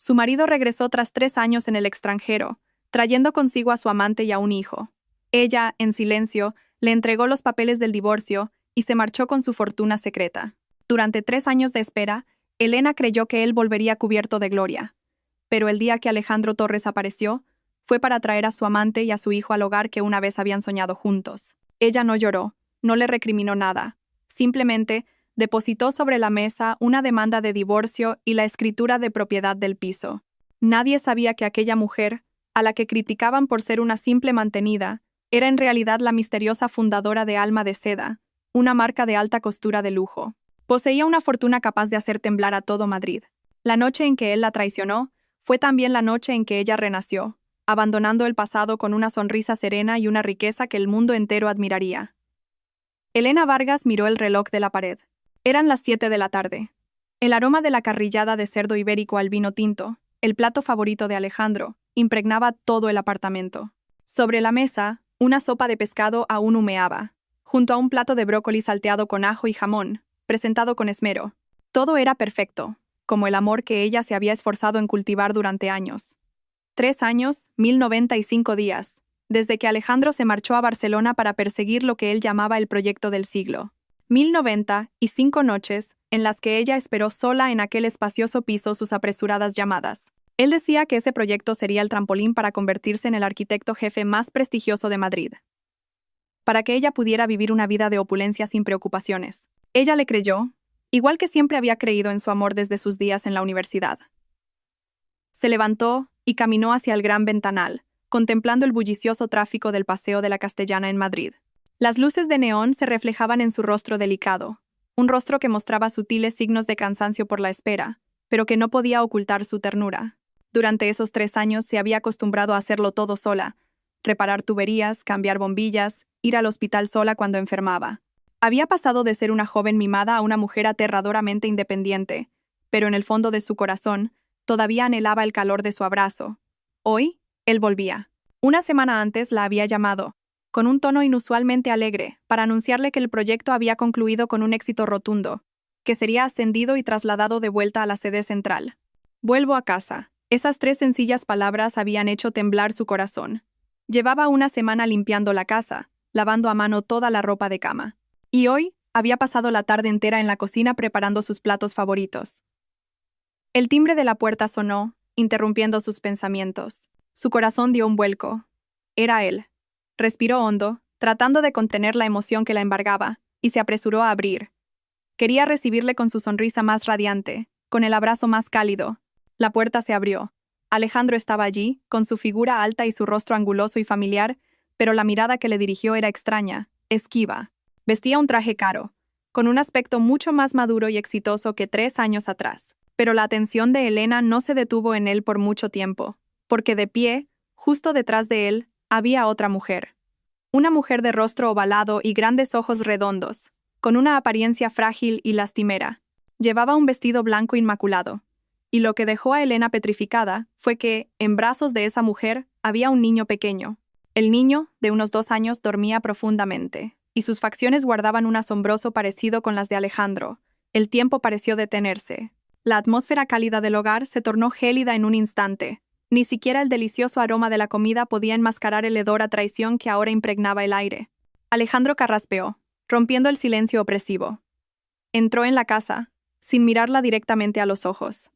Su marido regresó tras 3 años en el extranjero, trayendo consigo a su amante y a un hijo. Ella, en silencio, le entregó los papeles del divorcio y se marchó con su fortuna secreta. Durante 3 años de espera, Elena creyó que él volvería cubierto de gloria. Pero el día que Alejandro Torres apareció, fue para traer a su amante y a su hijo al hogar que una vez habían soñado juntos. Ella no lloró, no le recriminó nada. Simplemente depositó sobre la mesa una demanda de divorcio y la escritura de propiedad del piso. Nadie sabía que aquella mujer, a la que criticaban por ser una simple mantenida, era en realidad la misteriosa fundadora de Alma de Seda, una marca de alta costura de lujo. Poseía una fortuna capaz de hacer temblar a todo Madrid. La noche en que él la traicionó, fue también la noche en que ella renació, abandonando el pasado con una sonrisa serena y una riqueza que el mundo entero admiraría. Elena Vargas miró el reloj de la pared. Eran las 7 de la tarde. El aroma de la carrillada de cerdo ibérico al vino tinto, el plato favorito de Alejandro, impregnaba todo el apartamento. Sobre la mesa, una sopa de pescado aún humeaba, junto a un plato de brócoli salteado con ajo y jamón, presentado con esmero. Todo era perfecto, como el amor que ella se había esforzado en cultivar durante años. 3 años, 1095 días, desde que Alejandro se marchó a Barcelona para perseguir lo que él llamaba el proyecto del siglo. 1095 noches, en las que ella esperó sola en aquel espacioso piso sus apresuradas llamadas. Él decía que ese proyecto sería el trampolín para convertirse en el arquitecto jefe más prestigioso de Madrid. Para que ella pudiera vivir una vida de opulencia sin preocupaciones. Ella le creyó, igual que siempre había creído en su amor desde sus días en la universidad. Se levantó y caminó hacia el gran ventanal, contemplando el bullicioso tráfico del Paseo de la Castellana en Madrid. Las luces de neón se reflejaban en su rostro delicado, un rostro que mostraba sutiles signos de cansancio por la espera, pero que no podía ocultar su ternura. Durante esos 3 años se había acostumbrado a hacerlo todo sola, reparar tuberías, cambiar bombillas, ir al hospital sola cuando enfermaba. Había pasado de ser una joven mimada a una mujer aterradoramente independiente, pero en el fondo de su corazón todavía anhelaba el calor de su abrazo. Hoy, él volvía. Una semana antes la había llamado, con un tono inusualmente alegre, para anunciarle que el proyecto había concluido con un éxito rotundo, que sería ascendido y trasladado de vuelta a la sede central. Vuelvo a casa. Esas 3 sencillas palabras habían hecho temblar su corazón. Llevaba una semana limpiando la casa, lavando a mano toda la ropa de cama. Y hoy había pasado la tarde entera en la cocina preparando sus platos favoritos. El timbre de la puerta sonó, interrumpiendo sus pensamientos. Su corazón dio un vuelco. Era él. Respiró hondo, tratando de contener la emoción que la embargaba, y se apresuró a abrir. Quería recibirle con su sonrisa más radiante, con el abrazo más cálido. La puerta se abrió. Alejandro estaba allí, con su figura alta y su rostro anguloso y familiar, pero la mirada que le dirigió era extraña, esquiva. Vestía un traje caro, con un aspecto mucho más maduro y exitoso que 3 años atrás. Pero la atención de Elena no se detuvo en él por mucho tiempo, porque de pie, justo detrás de él, había otra mujer. Una mujer de rostro ovalado y grandes ojos redondos, con una apariencia frágil y lastimera. Llevaba un vestido blanco inmaculado, y lo que dejó a Elena petrificada fue que, en brazos de esa mujer, había un niño pequeño. El niño, de unos 2 años, dormía profundamente, y sus facciones guardaban un asombroso parecido con las de Alejandro. El tiempo pareció detenerse. La atmósfera cálida del hogar se tornó gélida en un instante. Ni siquiera el delicioso aroma de la comida podía enmascarar el hedor a traición que ahora impregnaba el aire. Alejandro carraspeó, rompiendo el silencio opresivo. Entró en la casa, sin mirarla directamente a los ojos.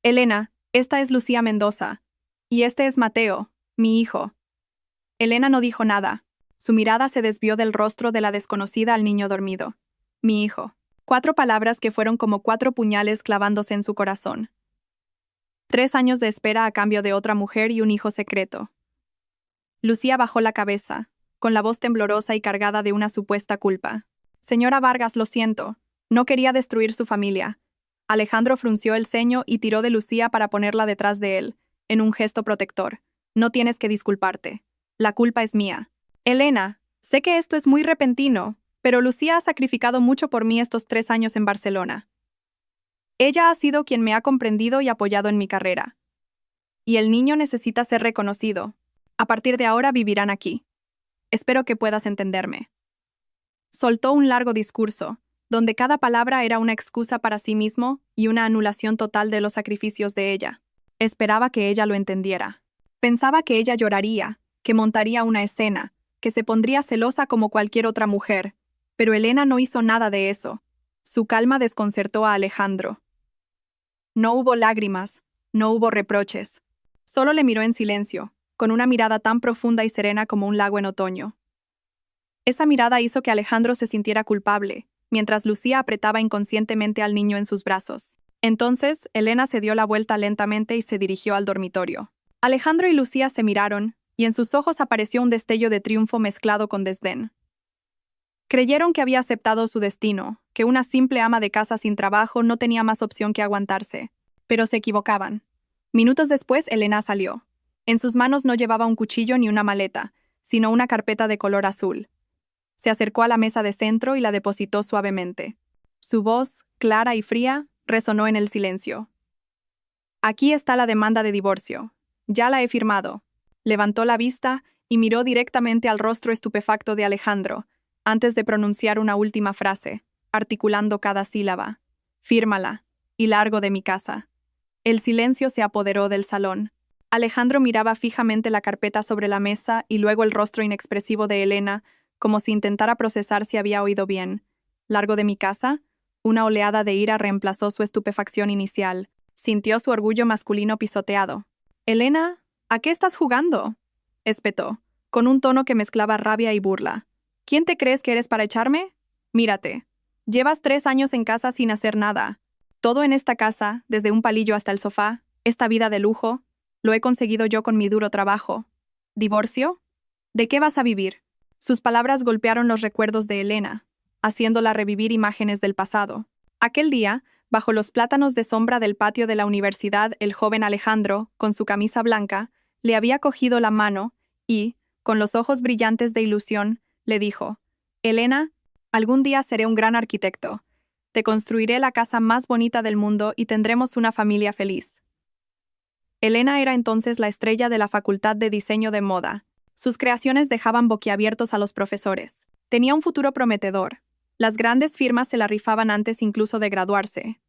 Elena, esta es Lucía Mendoza. Y este es Mateo, mi hijo. Elena no dijo nada. Su mirada se desvió del rostro de la desconocida al niño dormido. Mi hijo. 4 palabras que fueron como 4 puñales clavándose en su corazón. 3 años de espera a cambio de otra mujer y un hijo secreto. Lucía bajó la cabeza, con la voz temblorosa y cargada de una supuesta culpa. Señora Vargas, lo siento. No quería destruir su familia. Alejandro frunció el ceño y tiró de Lucía para ponerla detrás de él, en un gesto protector. No tienes que disculparte. La culpa es mía. Elena, sé que esto es muy repentino, pero Lucía ha sacrificado mucho por mí estos 3 años en Barcelona. Ella ha sido quien me ha comprendido y apoyado en mi carrera. Y el niño necesita ser reconocido. A partir de ahora vivirán aquí. Espero que puedas entenderme. Soltó un largo discurso, donde cada palabra era una excusa para sí mismo y una anulación total de los sacrificios de ella. Esperaba que ella lo entendiera. Pensaba que ella lloraría, que montaría una escena, que se pondría celosa como cualquier otra mujer, pero Elena no hizo nada de eso. Su calma desconcertó a Alejandro. No hubo lágrimas, no hubo reproches. Solo le miró en silencio, con una mirada tan profunda y serena como un lago en otoño. Esa mirada hizo que Alejandro se sintiera culpable, mientras Lucía apretaba inconscientemente al niño en sus brazos. Entonces, Elena se dio la vuelta lentamente y se dirigió al dormitorio. Alejandro y Lucía se miraron, y en sus ojos apareció un destello de triunfo mezclado con desdén. Creyeron que había aceptado su destino, que una simple ama de casa sin trabajo no tenía más opción que aguantarse. Pero se equivocaban. Minutos después, Elena salió. En sus manos no llevaba un cuchillo ni una maleta, sino una carpeta de color azul. Se acercó a la mesa de centro y la depositó suavemente. Su voz, clara y fría, resonó en el silencio. Aquí está la demanda de divorcio. Ya la he firmado. Levantó la vista y miró directamente al rostro estupefacto de Alejandro, antes de pronunciar una última frase, articulando cada sílaba. Fírmala, y largo de mi casa. El silencio se apoderó del salón. Alejandro miraba fijamente la carpeta sobre la mesa y luego el rostro inexpresivo de Elena, como si intentara procesar si había oído bien. ¿Largo de mi casa? Una oleada de ira reemplazó su estupefacción inicial. Sintió su orgullo masculino pisoteado. «Elena, ¿a qué estás jugando?», espetó, con un tono que mezclaba rabia y burla. «¿Quién te crees que eres para echarme? Mírate. Llevas 3 años en casa sin hacer nada. Todo en esta casa, desde un palillo hasta el sofá, esta vida de lujo, lo he conseguido yo con mi duro trabajo. ¿Divorcio? ¿De qué vas a vivir?». Sus palabras golpearon los recuerdos de Elena, haciéndola revivir imágenes del pasado. Aquel día, bajo los plátanos de sombra del patio de la universidad, el joven Alejandro, con su camisa blanca, le había cogido la mano y, con los ojos brillantes de ilusión, le dijo: «Elena, algún día seré un gran arquitecto. Te construiré la casa más bonita del mundo y tendremos una familia feliz». Elena era entonces la estrella de la Facultad de Diseño de Moda. Sus creaciones dejaban boquiabiertos a los profesores. Tenía un futuro prometedor. Las grandes firmas se la rifaban antes incluso de graduarse.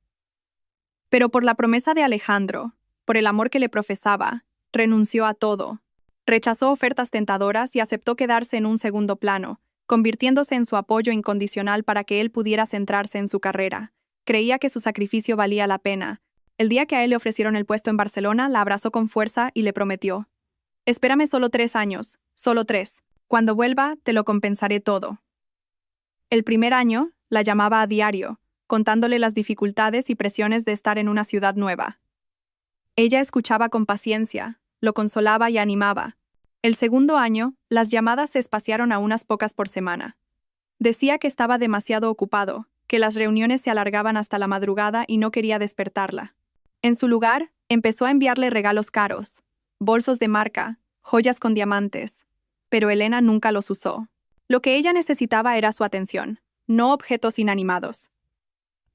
Pero por la promesa de Alejandro, por el amor que le profesaba, renunció a todo. Rechazó ofertas tentadoras y aceptó quedarse en un segundo plano, convirtiéndose en su apoyo incondicional para que él pudiera centrarse en su carrera. Creía que su sacrificio valía la pena. El día que a él le ofrecieron el puesto en Barcelona, la abrazó con fuerza y le prometió: «Espérame solo 3 años, solo 3. Cuando vuelva, te lo compensaré todo». El primer año, la llamaba a diario, contándole las dificultades y presiones de estar en una ciudad nueva. Ella escuchaba con paciencia, lo consolaba y animaba. El segundo año, las llamadas se espaciaron a unas pocas por semana. Decía que estaba demasiado ocupado, que las reuniones se alargaban hasta la madrugada y no quería despertarla. En su lugar, empezó a enviarle regalos caros, bolsos de marca, joyas con diamantes. Pero Elena nunca los usó. Lo que ella necesitaba era su atención, no objetos inanimados.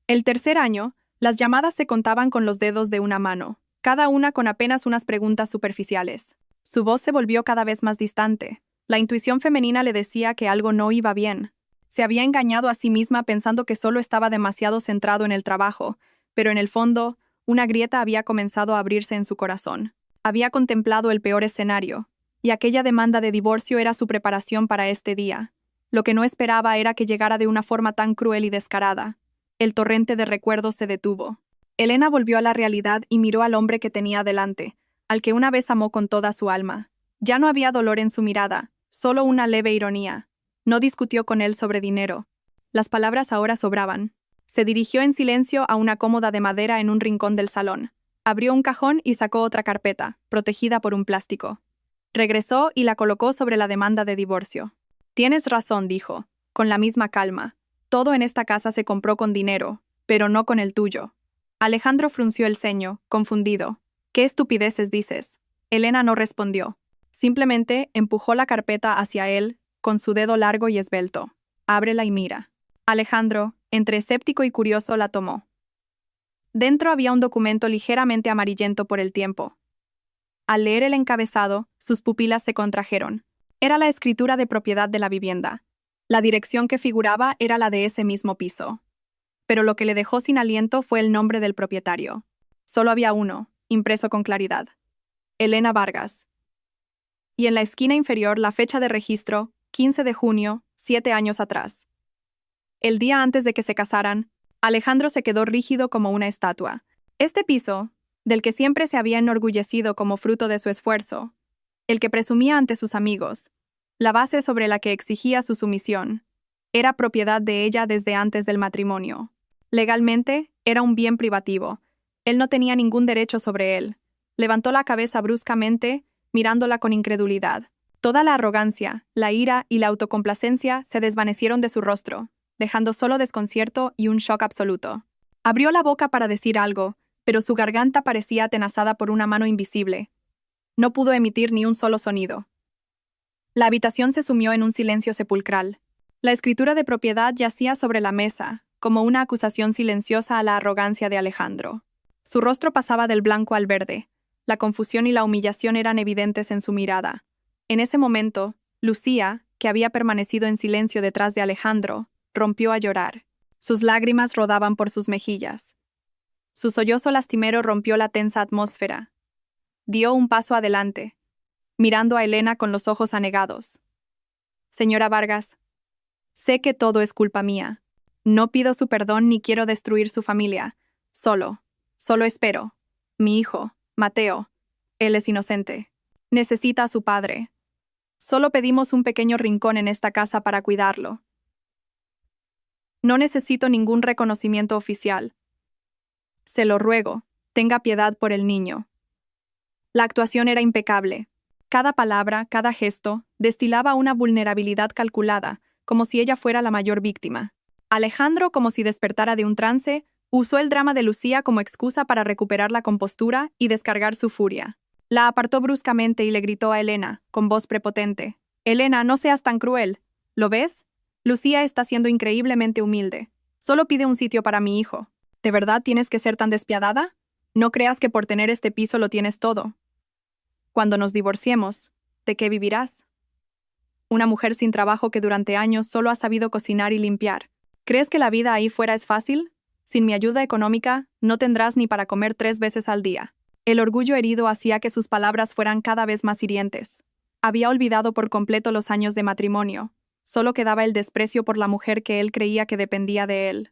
El tercer año, las llamadas se contaban con los dedos de una mano, cada una con apenas unas preguntas superficiales. Su voz se volvió cada vez más distante. La intuición femenina le decía que algo no iba bien. Se había engañado a sí misma pensando que solo estaba demasiado centrado en el trabajo, pero en el fondo, una grieta había comenzado a abrirse en su corazón. Había contemplado el peor escenario, y aquella demanda de divorcio era su preparación para este día. Lo que no esperaba era que llegara de una forma tan cruel y descarada. El torrente de recuerdos se detuvo. Elena volvió a la realidad y miró al hombre que tenía delante, al que una vez amó con toda su alma. Ya no había dolor en su mirada, solo una leve ironía. No discutió con él sobre dinero. Las palabras ahora sobraban. Se dirigió en silencio a una cómoda de madera en un rincón del salón. Abrió un cajón y sacó otra carpeta, protegida por un plástico. Regresó y la colocó sobre la demanda de divorcio. «Tienes razón», dijo, con la misma calma. «Todo en esta casa se compró con dinero, pero no con el tuyo». Alejandro frunció el ceño, confundido. «¿Qué estupideces dices?». Elena no respondió. Simplemente empujó la carpeta hacia él, con su dedo largo y esbelto. «Ábrela y mira». Alejandro, entre escéptico y curioso, la tomó. Dentro había un documento ligeramente amarillento por el tiempo. Al leer el encabezado, sus pupilas se contrajeron. Era la escritura de propiedad de la vivienda. La dirección que figuraba era la de ese mismo piso. Pero lo que le dejó sin aliento fue el nombre del propietario. Solo había uno, impreso con claridad. Elena Vargas. Y en la esquina inferior la fecha de registro, 15 de junio, 7 años atrás. El día antes de que se casaran, Alejandro se quedó rígido como una estatua. Este piso, del que siempre se había enorgullecido como fruto de su esfuerzo, el que presumía ante sus amigos, la base sobre la que exigía su sumisión, era propiedad de ella desde antes del matrimonio. Legalmente, era un bien privativo. Él no tenía ningún derecho sobre él. Levantó la cabeza bruscamente, mirándola con incredulidad. Toda la arrogancia, la ira y la autocomplacencia se desvanecieron de su rostro, dejando solo desconcierto y un shock absoluto. Abrió la boca para decir algo, pero su garganta parecía atenazada por una mano invisible. No pudo emitir ni un solo sonido. La habitación se sumió en un silencio sepulcral. La escritura de propiedad yacía sobre la mesa, como una acusación silenciosa a la arrogancia de Alejandro. Su rostro pasaba del blanco al verde. La confusión y la humillación eran evidentes en su mirada. En ese momento, Lucía, que había permanecido en silencio detrás de Alejandro, rompió a llorar. Sus lágrimas rodaban por sus mejillas. Su sollozo lastimero rompió la tensa atmósfera. Dio un paso adelante, mirando a Elena con los ojos anegados. Señora Vargas, sé que todo es culpa mía. No pido su perdón ni quiero destruir su familia. Solo espero. Mi hijo, Mateo, él es inocente. Necesita a su padre. Solo pedimos un pequeño rincón en esta casa para cuidarlo. No necesito ningún reconocimiento oficial. Se lo ruego, tenga piedad por el niño. La actuación era impecable. Cada palabra, cada gesto, destilaba una vulnerabilidad calculada, como si ella fuera la mayor víctima. Alejandro, como si despertara de un trance, usó el drama de Lucía como excusa para recuperar la compostura y descargar su furia. La apartó bruscamente y le gritó a Elena, con voz prepotente. «Elena, no seas tan cruel. ¿Lo ves? Lucía está siendo increíblemente humilde. Solo pide un sitio para mi hijo. ¿De verdad tienes que ser tan despiadada? No creas que por tener este piso lo tienes todo. Cuando nos divorciemos, ¿de qué vivirás? Una mujer sin trabajo que durante años solo ha sabido cocinar y limpiar. ¿Crees que la vida ahí fuera es fácil? Sin mi ayuda económica, no tendrás ni para comer 3 veces al día». El orgullo herido hacía que sus palabras fueran cada vez más hirientes. Había olvidado por completo los años de matrimonio. Solo quedaba el desprecio por la mujer que él creía que dependía de él.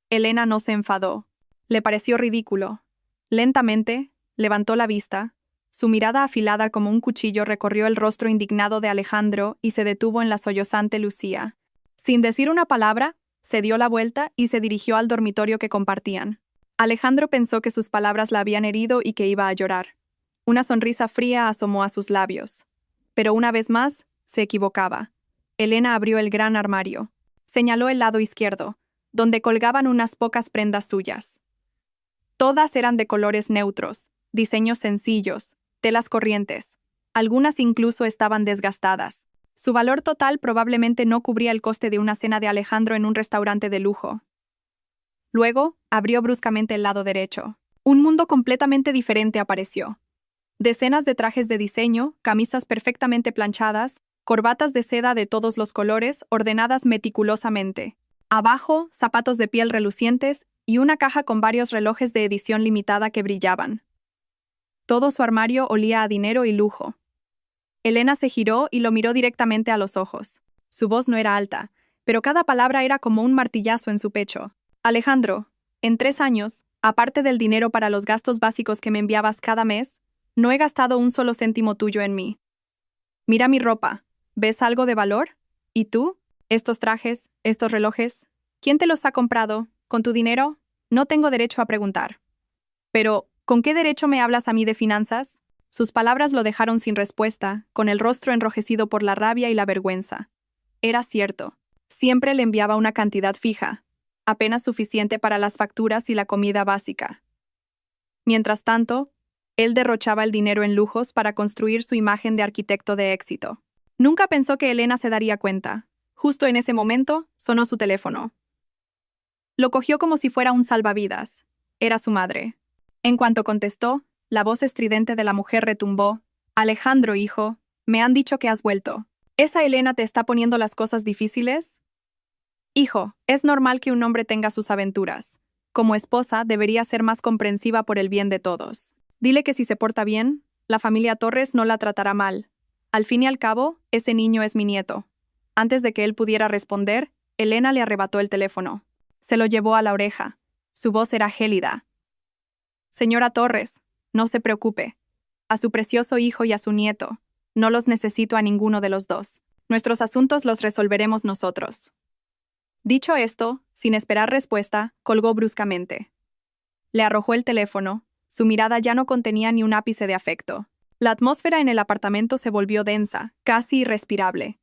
Elena no se enfadó. Le pareció ridículo. Lentamente, levantó la vista. Su mirada afilada como un cuchillo recorrió el rostro indignado de Alejandro y se detuvo en la sollozante Lucía. Sin decir una palabra, se dio la vuelta y se dirigió al dormitorio que compartían. Alejandro pensó que sus palabras la habían herido y que iba a llorar. Una sonrisa fría asomó a sus labios. Pero una vez más, se equivocaba. Elena abrió el gran armario. Señaló el lado izquierdo, donde colgaban unas pocas prendas suyas. Todas eran de colores neutros, diseños sencillos, telas corrientes. Algunas incluso estaban desgastadas. Su valor total probablemente no cubría el coste de una cena de Alejandro en un restaurante de lujo. Luego, abrió bruscamente el lado derecho. Un mundo completamente diferente apareció. Decenas de trajes de diseño, camisas perfectamente planchadas, corbatas de seda de todos los colores, ordenadas meticulosamente. Abajo, zapatos de piel relucientes y una caja con varios relojes de edición limitada que brillaban. Todo su armario olía a dinero y lujo. Elena se giró y lo miró directamente a los ojos. Su voz no era alta, pero cada palabra era como un martillazo en su pecho. Alejandro, en 3 años, aparte del dinero para los gastos básicos que me enviabas cada mes, no he gastado un solo céntimo tuyo en mí. Mira mi ropa. ¿Ves algo de valor? ¿Y tú? ¿Estos trajes? ¿Estos relojes? ¿Quién te los ha comprado? ¿Con tu dinero? No tengo derecho a preguntar. Pero, ¿con qué derecho me hablas a mí de finanzas? Sus palabras lo dejaron sin respuesta, con el rostro enrojecido por la rabia y la vergüenza. Era cierto. Siempre le enviaba una cantidad fija, apenas suficiente para las facturas y la comida básica. Mientras tanto, él derrochaba el dinero en lujos para construir su imagen de arquitecto de éxito. Nunca pensó que Elena se daría cuenta. Justo en ese momento, sonó su teléfono. Lo cogió como si fuera un salvavidas. Era su madre. En cuanto contestó, la voz estridente de la mujer retumbó. «Alejandro, hijo, me han dicho que has vuelto. ¿Esa Elena te está poniendo las cosas difíciles?» «Hijo, es normal que un hombre tenga sus aventuras. Como esposa, debería ser más comprensiva por el bien de todos. Dile que si se porta bien, la familia Torres no la tratará mal. Al fin y al cabo, ese niño es mi nieto. Antes de que él pudiera responder, Elena le arrebató el teléfono. Se lo llevó a la oreja. Su voz era gélida. Señora Torres, no se preocupe. A su precioso hijo y a su nieto. No los necesito a ninguno de los dos. Nuestros asuntos los resolveremos nosotros. Dicho esto, sin esperar respuesta, colgó bruscamente. Le arrojó el teléfono. Su mirada ya no contenía ni un ápice de afecto. La atmósfera en el apartamento se volvió densa, casi irrespirable.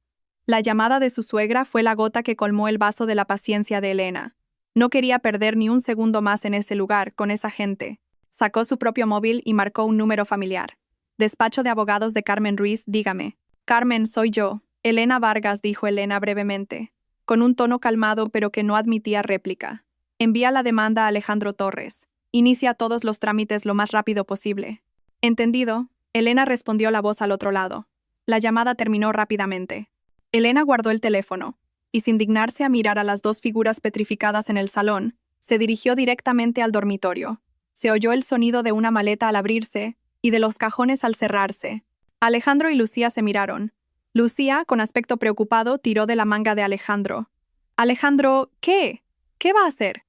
La llamada de su suegra fue la gota que colmó el vaso de la paciencia de Elena. No quería perder ni un segundo más en ese lugar, con esa gente. Sacó su propio móvil y marcó un número familiar. Despacho de abogados de Carmen Ruiz, dígame. Carmen, soy yo. Elena Vargas, dijo Elena brevemente, con un tono calmado pero que no admitía réplica. Envía la demanda a Alejandro Torres. Inicia todos los trámites lo más rápido posible. Entendido. Elena respondió la voz al otro lado. La llamada terminó rápidamente. Elena guardó el teléfono, y sin dignarse a mirar a las dos figuras petrificadas en el salón, se dirigió directamente al dormitorio. Se oyó el sonido de una maleta al abrirse y de los cajones al cerrarse. Alejandro y Lucía se miraron. Lucía, con aspecto preocupado, tiró de la manga de Alejandro. Alejandro, ¿qué? ¿Qué va a hacer?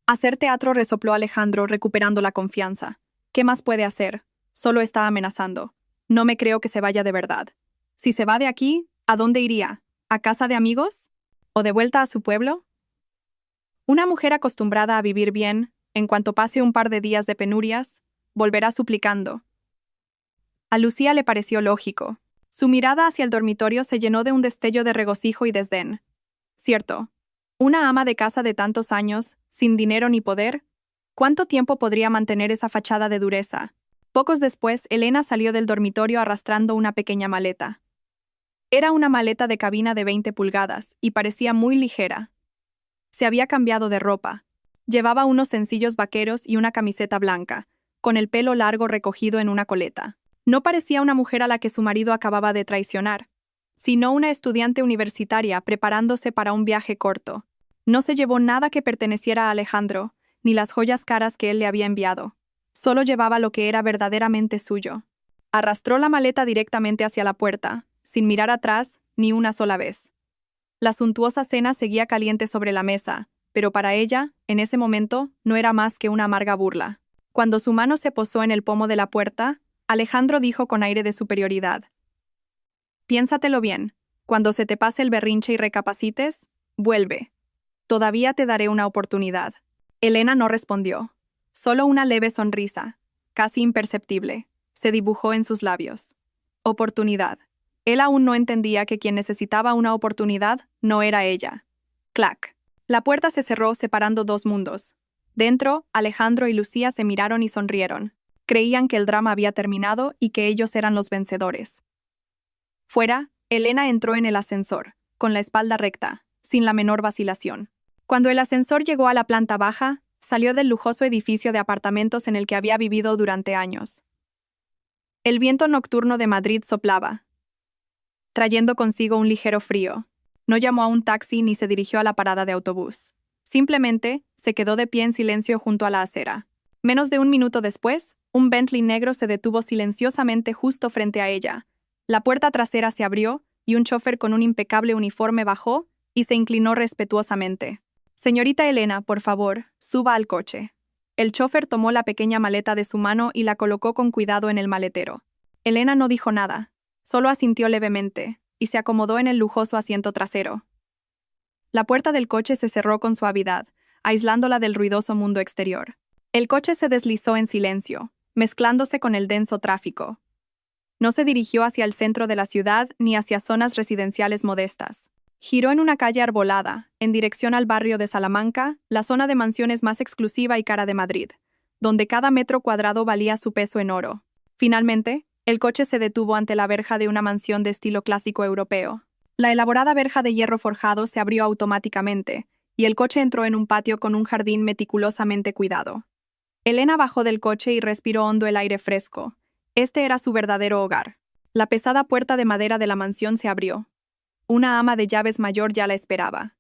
Hacer teatro, resopló Alejandro, recuperando la confianza. ¿Qué más puede hacer? Solo está amenazando. No me creo que se vaya de verdad. Si se va de aquí, ¿a dónde iría? ¿A casa de amigos? ¿O de vuelta a su pueblo? Una mujer acostumbrada a vivir bien, en cuanto pase un par de días de penurias, volverá suplicando. A Lucía le pareció lógico. Su mirada hacia el dormitorio se llenó de un destello de regocijo y desdén. Cierto. Una ama de casa de tantos años, sin dinero ni poder, ¿cuánto tiempo podría mantener esa fachada de dureza? Pocos después, Elena salió del dormitorio arrastrando una pequeña maleta. Era una maleta de cabina de 20 pulgadas y parecía muy ligera. Se había cambiado de ropa. Llevaba unos sencillos vaqueros y una camiseta blanca, con el pelo largo recogido en una coleta. No parecía una mujer a la que su marido acababa de traicionar, sino una estudiante universitaria preparándose para un viaje corto. No se llevó nada que perteneciera a Alejandro, ni las joyas caras que él le había enviado. Solo llevaba lo que era verdaderamente suyo. Arrastró la maleta directamente hacia la puerta, sin mirar atrás ni una sola vez. La suntuosa cena seguía caliente sobre la mesa, pero para ella, en ese momento, no era más que una amarga burla. Cuando su mano se posó en el pomo de la puerta, Alejandro dijo con aire de superioridad: «Piénsatelo bien. Cuando se te pase el berrinche y recapacites, vuelve. Todavía te daré una oportunidad». Elena no respondió. Solo una leve sonrisa, casi imperceptible, se dibujó en sus labios. Oportunidad. Él aún no entendía que quien necesitaba una oportunidad no era ella. Clac. La puerta se cerró separando dos mundos. Dentro, Alejandro y Lucía se miraron y sonrieron. Creían que el drama había terminado y que ellos eran los vencedores. Fuera, Elena entró en el ascensor, con la espalda recta, sin la menor vacilación. Cuando el ascensor llegó a la planta baja, salió del lujoso edificio de apartamentos en el que había vivido durante años. El viento nocturno de Madrid soplaba, trayendo consigo un ligero frío. No llamó a un taxi ni se dirigió a la parada de autobús. Simplemente, se quedó de pie en silencio junto a la acera. Menos de un minuto después, un Bentley negro se detuvo silenciosamente justo frente a ella. La puerta trasera se abrió y un chofer con un impecable uniforme bajó y se inclinó respetuosamente. «Señorita Elena, por favor, suba al coche». El chofer tomó la pequeña maleta de su mano y la colocó con cuidado en el maletero. Elena no dijo nada, solo asintió levemente, y se acomodó en el lujoso asiento trasero. La puerta del coche se cerró con suavidad, aislándola del ruidoso mundo exterior. El coche se deslizó en silencio, mezclándose con el denso tráfico. No se dirigió hacia el centro de la ciudad ni hacia zonas residenciales modestas. Giró en una calle arbolada, en dirección al barrio de Salamanca, la zona de mansiones más exclusiva y cara de Madrid, donde cada metro cuadrado valía su peso en oro. Finalmente, el coche se detuvo ante la verja de una mansión de estilo clásico europeo. La elaborada verja de hierro forjado se abrió automáticamente, y el coche entró en un patio con un jardín meticulosamente cuidado. Elena bajó del coche y respiró hondo el aire fresco. Este era su verdadero hogar. La pesada puerta de madera de la mansión se abrió. Una ama de llaves mayor ya la esperaba.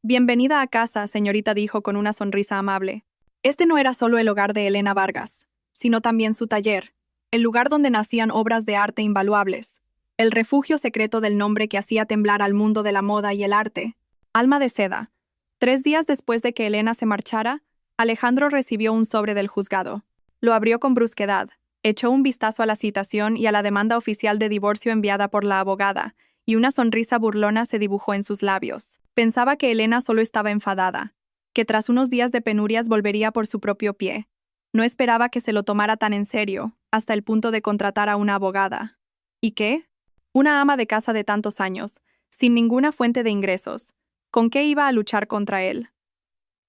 «Bienvenida a casa», señorita, dijo con una sonrisa amable. Este no era solo el hogar de Elena Vargas. sino también su taller, el lugar donde nacían obras de arte invaluables, el refugio secreto del nombre que hacía temblar al mundo de la moda y el arte. Alma de seda. 3 días después de que Elena se marchara, Alejandro recibió un sobre del juzgado. Lo abrió con brusquedad, echó un vistazo a la citación y a la demanda oficial de divorcio enviada por la abogada, y una sonrisa burlona se dibujó en sus labios. Pensaba que Elena solo estaba enfadada, que tras unos días de penurias volvería por su propio pie. No esperaba que se lo tomara tan en serio, hasta el punto de contratar a una abogada. ¿Y qué? Una ama de casa de tantos años, sin ninguna fuente de ingresos. ¿Con qué iba a luchar contra él?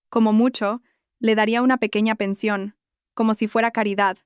Como mucho, le daría una pequeña pensión, como si fuera caridad,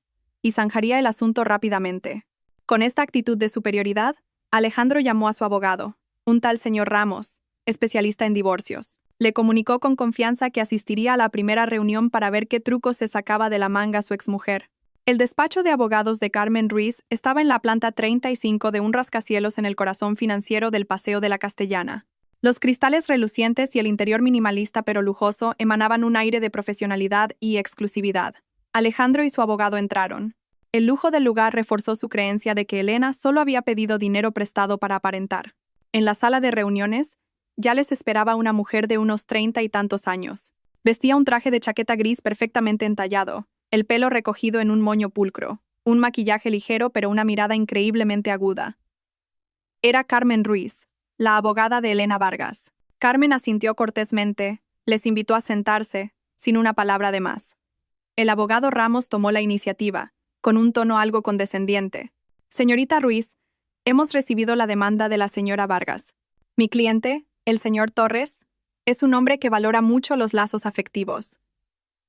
y zanjaría el asunto rápidamente. Con esta actitud de superioridad, Alejandro llamó a su abogado, un tal señor Ramos, especialista en divorcios. Le comunicó con confianza que asistiría a la primera reunión para ver qué trucos se sacaba de la manga su exmujer. El despacho de abogados de Carmen Ruiz estaba en la planta 35 de un rascacielos en el corazón financiero del Paseo de la Castellana. Los cristales relucientes y el interior minimalista pero lujoso emanaban un aire de profesionalidad y exclusividad. Alejandro y su abogado entraron. El lujo del lugar reforzó su creencia de que Elena solo había pedido dinero prestado para aparentar. En la sala de reuniones, ya les esperaba una mujer de unos 30 y tantos años. Vestía un traje de chaqueta gris perfectamente entallado, el pelo recogido en un moño pulcro, un maquillaje ligero pero una mirada increíblemente aguda. Era Carmen Ruiz, la abogada de Elena Vargas. Carmen asintió cortésmente, les invitó a sentarse, sin una palabra de más. El abogado Ramos tomó la iniciativa, con un tono algo condescendiente. Señorita Ruiz, hemos recibido la demanda de la señora Vargas. Mi cliente, el señor Torres, es un hombre que valora mucho los lazos afectivos.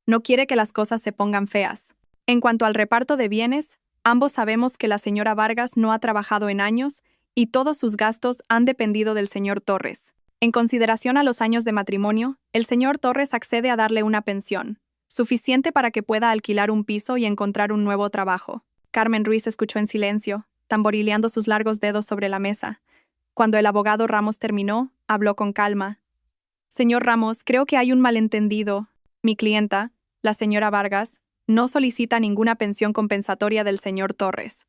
No quiere que las cosas se pongan feas. En cuanto al reparto de bienes, ambos sabemos que la señora Vargas no ha trabajado en años y todos sus gastos han dependido del señor Torres. En consideración a los años de matrimonio, el señor Torres accede a darle una pensión, suficiente para que pueda alquilar un piso y encontrar un nuevo trabajo. Carmen Ruiz escuchó en silencio, tamborileando sus largos dedos sobre la mesa. Cuando el abogado Ramos terminó, habló con calma. Señor Ramos, creo que hay un malentendido. Mi clienta, la señora Vargas, no solicita ninguna pensión compensatoria del señor Torres.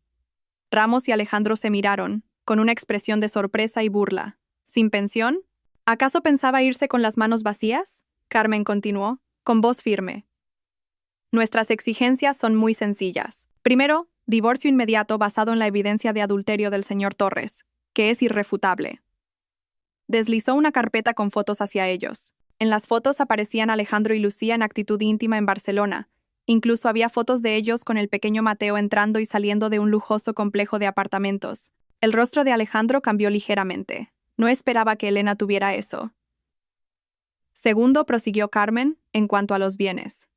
Ramos y Alejandro se miraron, con una expresión de sorpresa y burla. ¿Sin pensión? ¿Acaso pensaba irse con las manos vacías? Carmen continuó, con voz firme. Nuestras exigencias son muy sencillas. Primero, divorcio inmediato basado en la evidencia de adulterio del señor Torres, que es irrefutable. Deslizó una carpeta con fotos hacia ellos. En las fotos aparecían Alejandro y Lucía en actitud íntima en Barcelona. Incluso había fotos de ellos con el pequeño Mateo entrando y saliendo de un lujoso complejo de apartamentos. El rostro de Alejandro cambió ligeramente. No esperaba que Elena tuviera eso. Segundo, prosiguió Carmen, en cuanto a los bienes.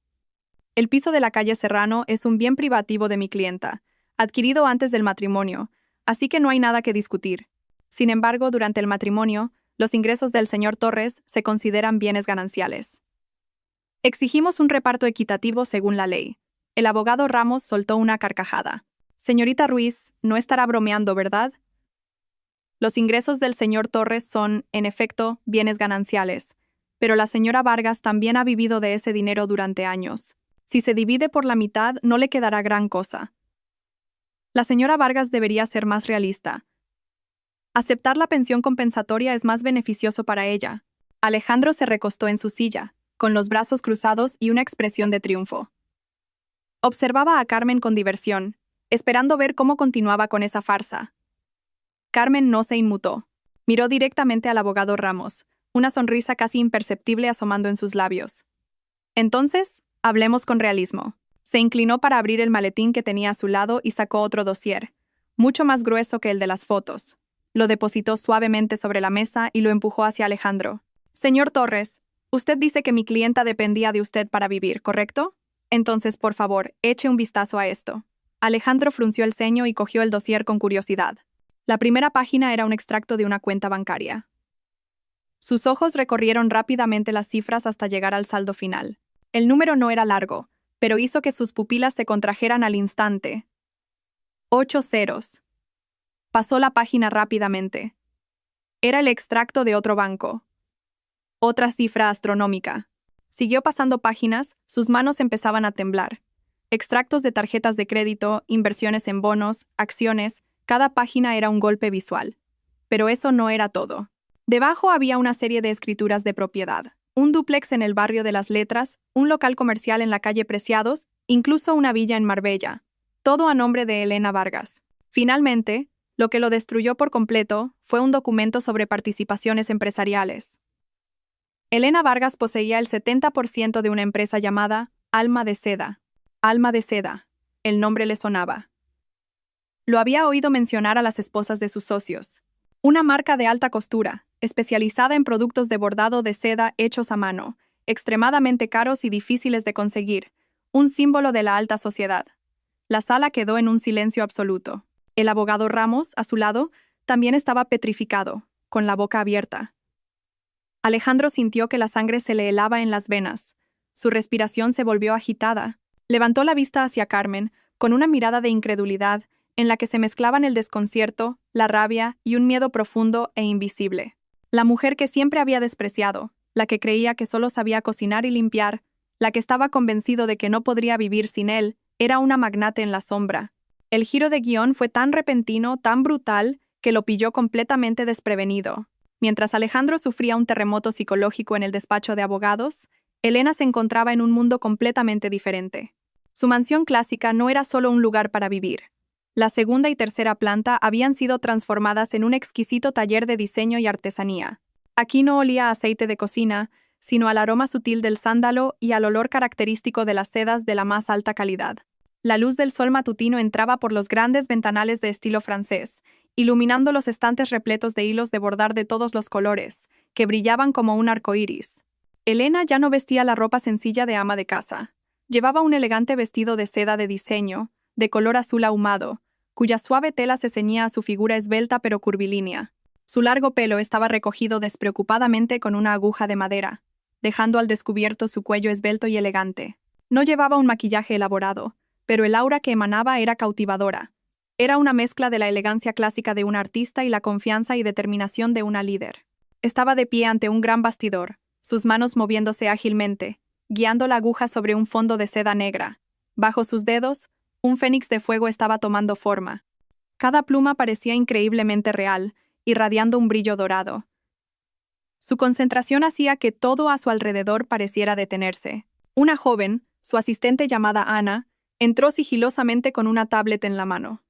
El piso de la calle Serrano es un bien privativo de mi clienta, adquirido antes del matrimonio, así que no hay nada que discutir. Sin embargo, durante el matrimonio, los ingresos del señor Torres se consideran bienes gananciales. Exigimos un reparto equitativo según la ley. El abogado Ramos soltó una carcajada. Señorita Ruiz, no estará bromeando, ¿verdad? Los ingresos del señor Torres son, en efecto, bienes gananciales, pero la señora Vargas también ha vivido de ese dinero durante años. Si se divide por la mitad, no le quedará gran cosa. La señora Vargas debería ser más realista. Aceptar la pensión compensatoria es más beneficioso para ella. Alejandro se recostó en su silla, con los brazos cruzados y una expresión de triunfo. Observaba a Carmen con diversión, esperando ver cómo continuaba con esa farsa. Carmen no se inmutó. Miró directamente al abogado Ramos, una sonrisa casi imperceptible asomando en sus labios. Entonces, hablemos con realismo. Se inclinó para abrir el maletín que tenía a su lado y sacó otro dossier, mucho más grueso que el de las fotos. Lo depositó suavemente sobre la mesa y lo empujó hacia Alejandro. Señor Torres, usted dice que mi clienta dependía de usted para vivir, ¿correcto? Entonces, por favor, eche un vistazo a esto. Alejandro frunció el ceño y cogió el dossier con curiosidad. La primera página era un extracto de una cuenta bancaria. Sus ojos recorrieron rápidamente las cifras hasta llegar al saldo final. El número no era largo, pero hizo que sus pupilas se contrajeran al instante. 8 ceros. Pasó la página rápidamente. Era el extracto de otro banco. Otra cifra astronómica. Siguió pasando páginas, sus manos empezaban a temblar. Extractos de tarjetas de crédito, inversiones en bonos, acciones, cada página era un golpe visual. Pero eso no era todo. Debajo había una serie de escrituras de propiedad. Un dúplex en el barrio de las Letras, un local comercial en la calle Preciados, incluso una villa en Marbella. Todo a nombre de Elena Vargas. Finalmente, lo que lo destruyó por completo fue un documento sobre participaciones empresariales. Elena Vargas poseía el 70% de una empresa llamada Alma de Seda. Alma de Seda. El nombre le sonaba. Lo había oído mencionar a las esposas de sus socios. Una marca de alta costura, especializada en productos de bordado de seda hechos a mano, extremadamente caros y difíciles de conseguir, un símbolo de la alta sociedad. La sala quedó en un silencio absoluto. El abogado Ramos, a su lado, también estaba petrificado, con la boca abierta. Alejandro sintió que la sangre se le helaba en las venas. Su respiración se volvió agitada. Levantó la vista hacia Carmen, con una mirada de incredulidad, en la que se mezclaban el desconcierto, la rabia y un miedo profundo e invisible. La mujer que siempre había despreciado, la que creía que solo sabía cocinar y limpiar, la que estaba convencido de que no podría vivir sin él, era una magnate en la sombra. El giro de guión fue tan repentino, tan brutal, que lo pilló completamente desprevenido. Mientras Alejandro sufría un terremoto psicológico en el despacho de abogados, Elena se encontraba en un mundo completamente diferente. Su mansión clásica no era solo un lugar para vivir. La segunda y tercera planta habían sido transformadas en un exquisito taller de diseño y artesanía. Aquí no olía a aceite de cocina, sino al aroma sutil del sándalo y al olor característico de las sedas de la más alta calidad. La luz del sol matutino entraba por los grandes ventanales de estilo francés, iluminando los estantes repletos de hilos de bordar de todos los colores, que brillaban como un arco iris. Elena ya no vestía la ropa sencilla de ama de casa. Llevaba un elegante vestido de seda de diseño, de color azul ahumado, cuya suave tela se ceñía a su figura esbelta pero curvilínea. Su largo pelo estaba recogido despreocupadamente con una aguja de madera, dejando al descubierto su cuello esbelto y elegante. No llevaba un maquillaje elaborado, pero el aura que emanaba era cautivadora. Era una mezcla de la elegancia clásica de una artista y la confianza y determinación de una líder. Estaba de pie ante un gran bastidor, sus manos moviéndose ágilmente, guiando la aguja sobre un fondo de seda negra. Bajo sus dedos, un fénix de fuego estaba tomando forma. Cada pluma parecía increíblemente real, irradiando un brillo dorado. Su concentración hacía que todo a su alrededor pareciera detenerse. Una joven, su asistente llamada Ana, entró sigilosamente con una tablet en la mano.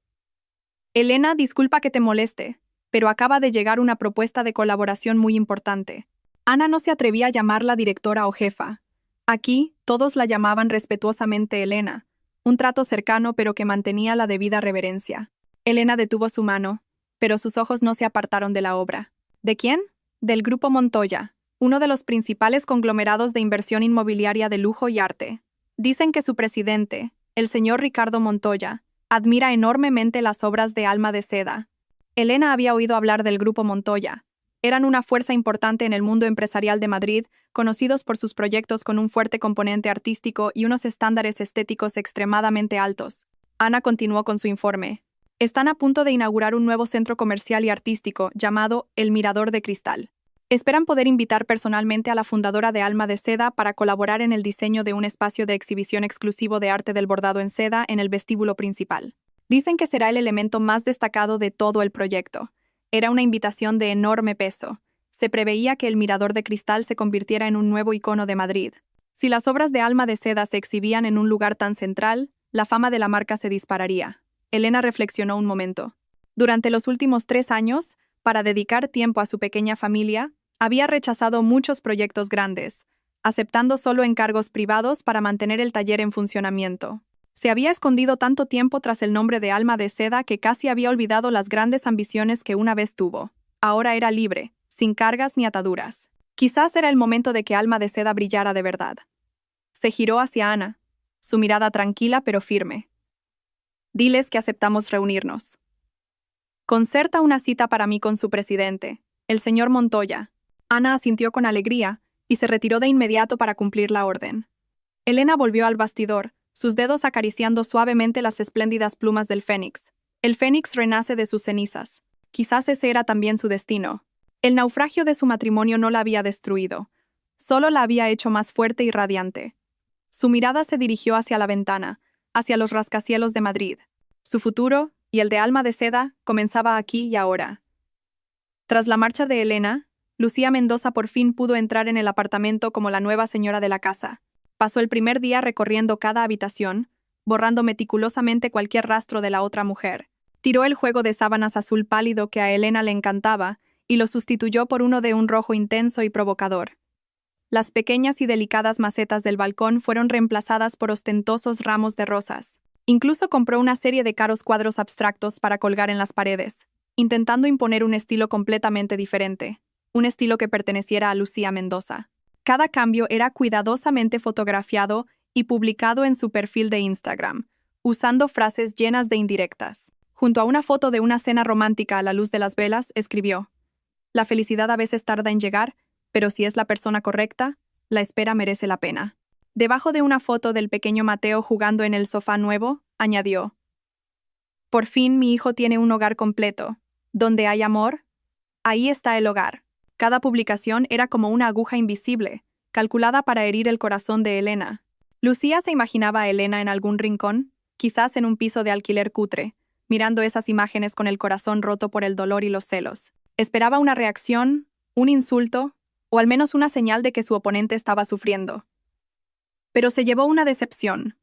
Elena, disculpa que te moleste, pero acaba de llegar una propuesta de colaboración muy importante. Ana no se atrevía a llamarla directora o jefa. Aquí, todos la llamaban respetuosamente Elena, un trato cercano pero que mantenía la debida reverencia. Elena detuvo su mano, pero sus ojos no se apartaron de la obra. ¿De quién? Del Grupo Montoya, uno de los principales conglomerados de inversión inmobiliaria de lujo y arte. Dicen que su presidente, el señor Ricardo Montoya, admira enormemente las obras de Alma de Seda. Elena había oído hablar del Grupo Montoya. Eran una fuerza importante en el mundo empresarial de Madrid, conocidos por sus proyectos con un fuerte componente artístico y unos estándares estéticos extremadamente altos. Ana continuó con su informe. Están a punto de inaugurar un nuevo centro comercial y artístico llamado El Mirador de Cristal. Esperan poder invitar personalmente a la fundadora de Alma de Seda para colaborar en el diseño de un espacio de exhibición exclusivo de arte del bordado en seda en el vestíbulo principal. Dicen que será el elemento más destacado de todo el proyecto. Era una invitación de enorme peso. Se preveía que el Mirador de Cristal se convirtiera en un nuevo icono de Madrid. Si las obras de Alma de Seda se exhibían en un lugar tan central, la fama de la marca se dispararía. Elena reflexionó un momento. Durante los últimos 3 años, para dedicar tiempo a su pequeña familia, había rechazado muchos proyectos grandes, aceptando solo encargos privados para mantener el taller en funcionamiento. Se había escondido tanto tiempo tras el nombre de Alma de Seda que casi había olvidado las grandes ambiciones que una vez tuvo. Ahora era libre, sin cargas ni ataduras. Quizás era el momento de que Alma de Seda brillara de verdad. Se giró hacia Ana, su mirada tranquila pero firme. Diles que aceptamos reunirnos. Concerta una cita para mí con su presidente, el señor Montoya. Ana asintió con alegría y se retiró de inmediato para cumplir la orden. Elena volvió al bastidor, sus dedos acariciando suavemente las espléndidas plumas del fénix. El fénix renace de sus cenizas. Quizás ese era también su destino. El naufragio de su matrimonio no la había destruido, solo la había hecho más fuerte y radiante. Su mirada se dirigió hacia la ventana, hacia los rascacielos de Madrid. Su futuro, y el de Alma de Seda, comenzaba aquí y ahora. Tras la marcha de Elena, Lucía Mendoza por fin pudo entrar en el apartamento como la nueva señora de la casa. Pasó el primer día recorriendo cada habitación, borrando meticulosamente cualquier rastro de la otra mujer. Tiró el juego de sábanas azul pálido que a Elena le encantaba y lo sustituyó por uno de un rojo intenso y provocador. Las pequeñas y delicadas macetas del balcón fueron reemplazadas por ostentosos ramos de rosas. Incluso compró una serie de caros cuadros abstractos para colgar en las paredes, intentando imponer un estilo completamente diferente, un estilo que perteneciera a Lucía Mendoza. Cada cambio era cuidadosamente fotografiado y publicado en su perfil de Instagram, usando frases llenas de indirectas. Junto a una foto de una cena romántica a la luz de las velas, escribió: «La felicidad a veces tarda en llegar, pero si es la persona correcta, la espera merece la pena». Debajo de una foto del pequeño Mateo jugando en el sofá nuevo, añadió: «Por fin mi hijo tiene un hogar completo. Donde hay amor, ahí está el hogar». Cada publicación era como una aguja invisible, calculada para herir el corazón de Elena. Lucía se imaginaba a Elena en algún rincón, quizás en un piso de alquiler cutre, mirando esas imágenes con el corazón roto por el dolor y los celos. Esperaba una reacción, un insulto, o al menos una señal de que su oponente estaba sufriendo. Pero se llevó una decepción.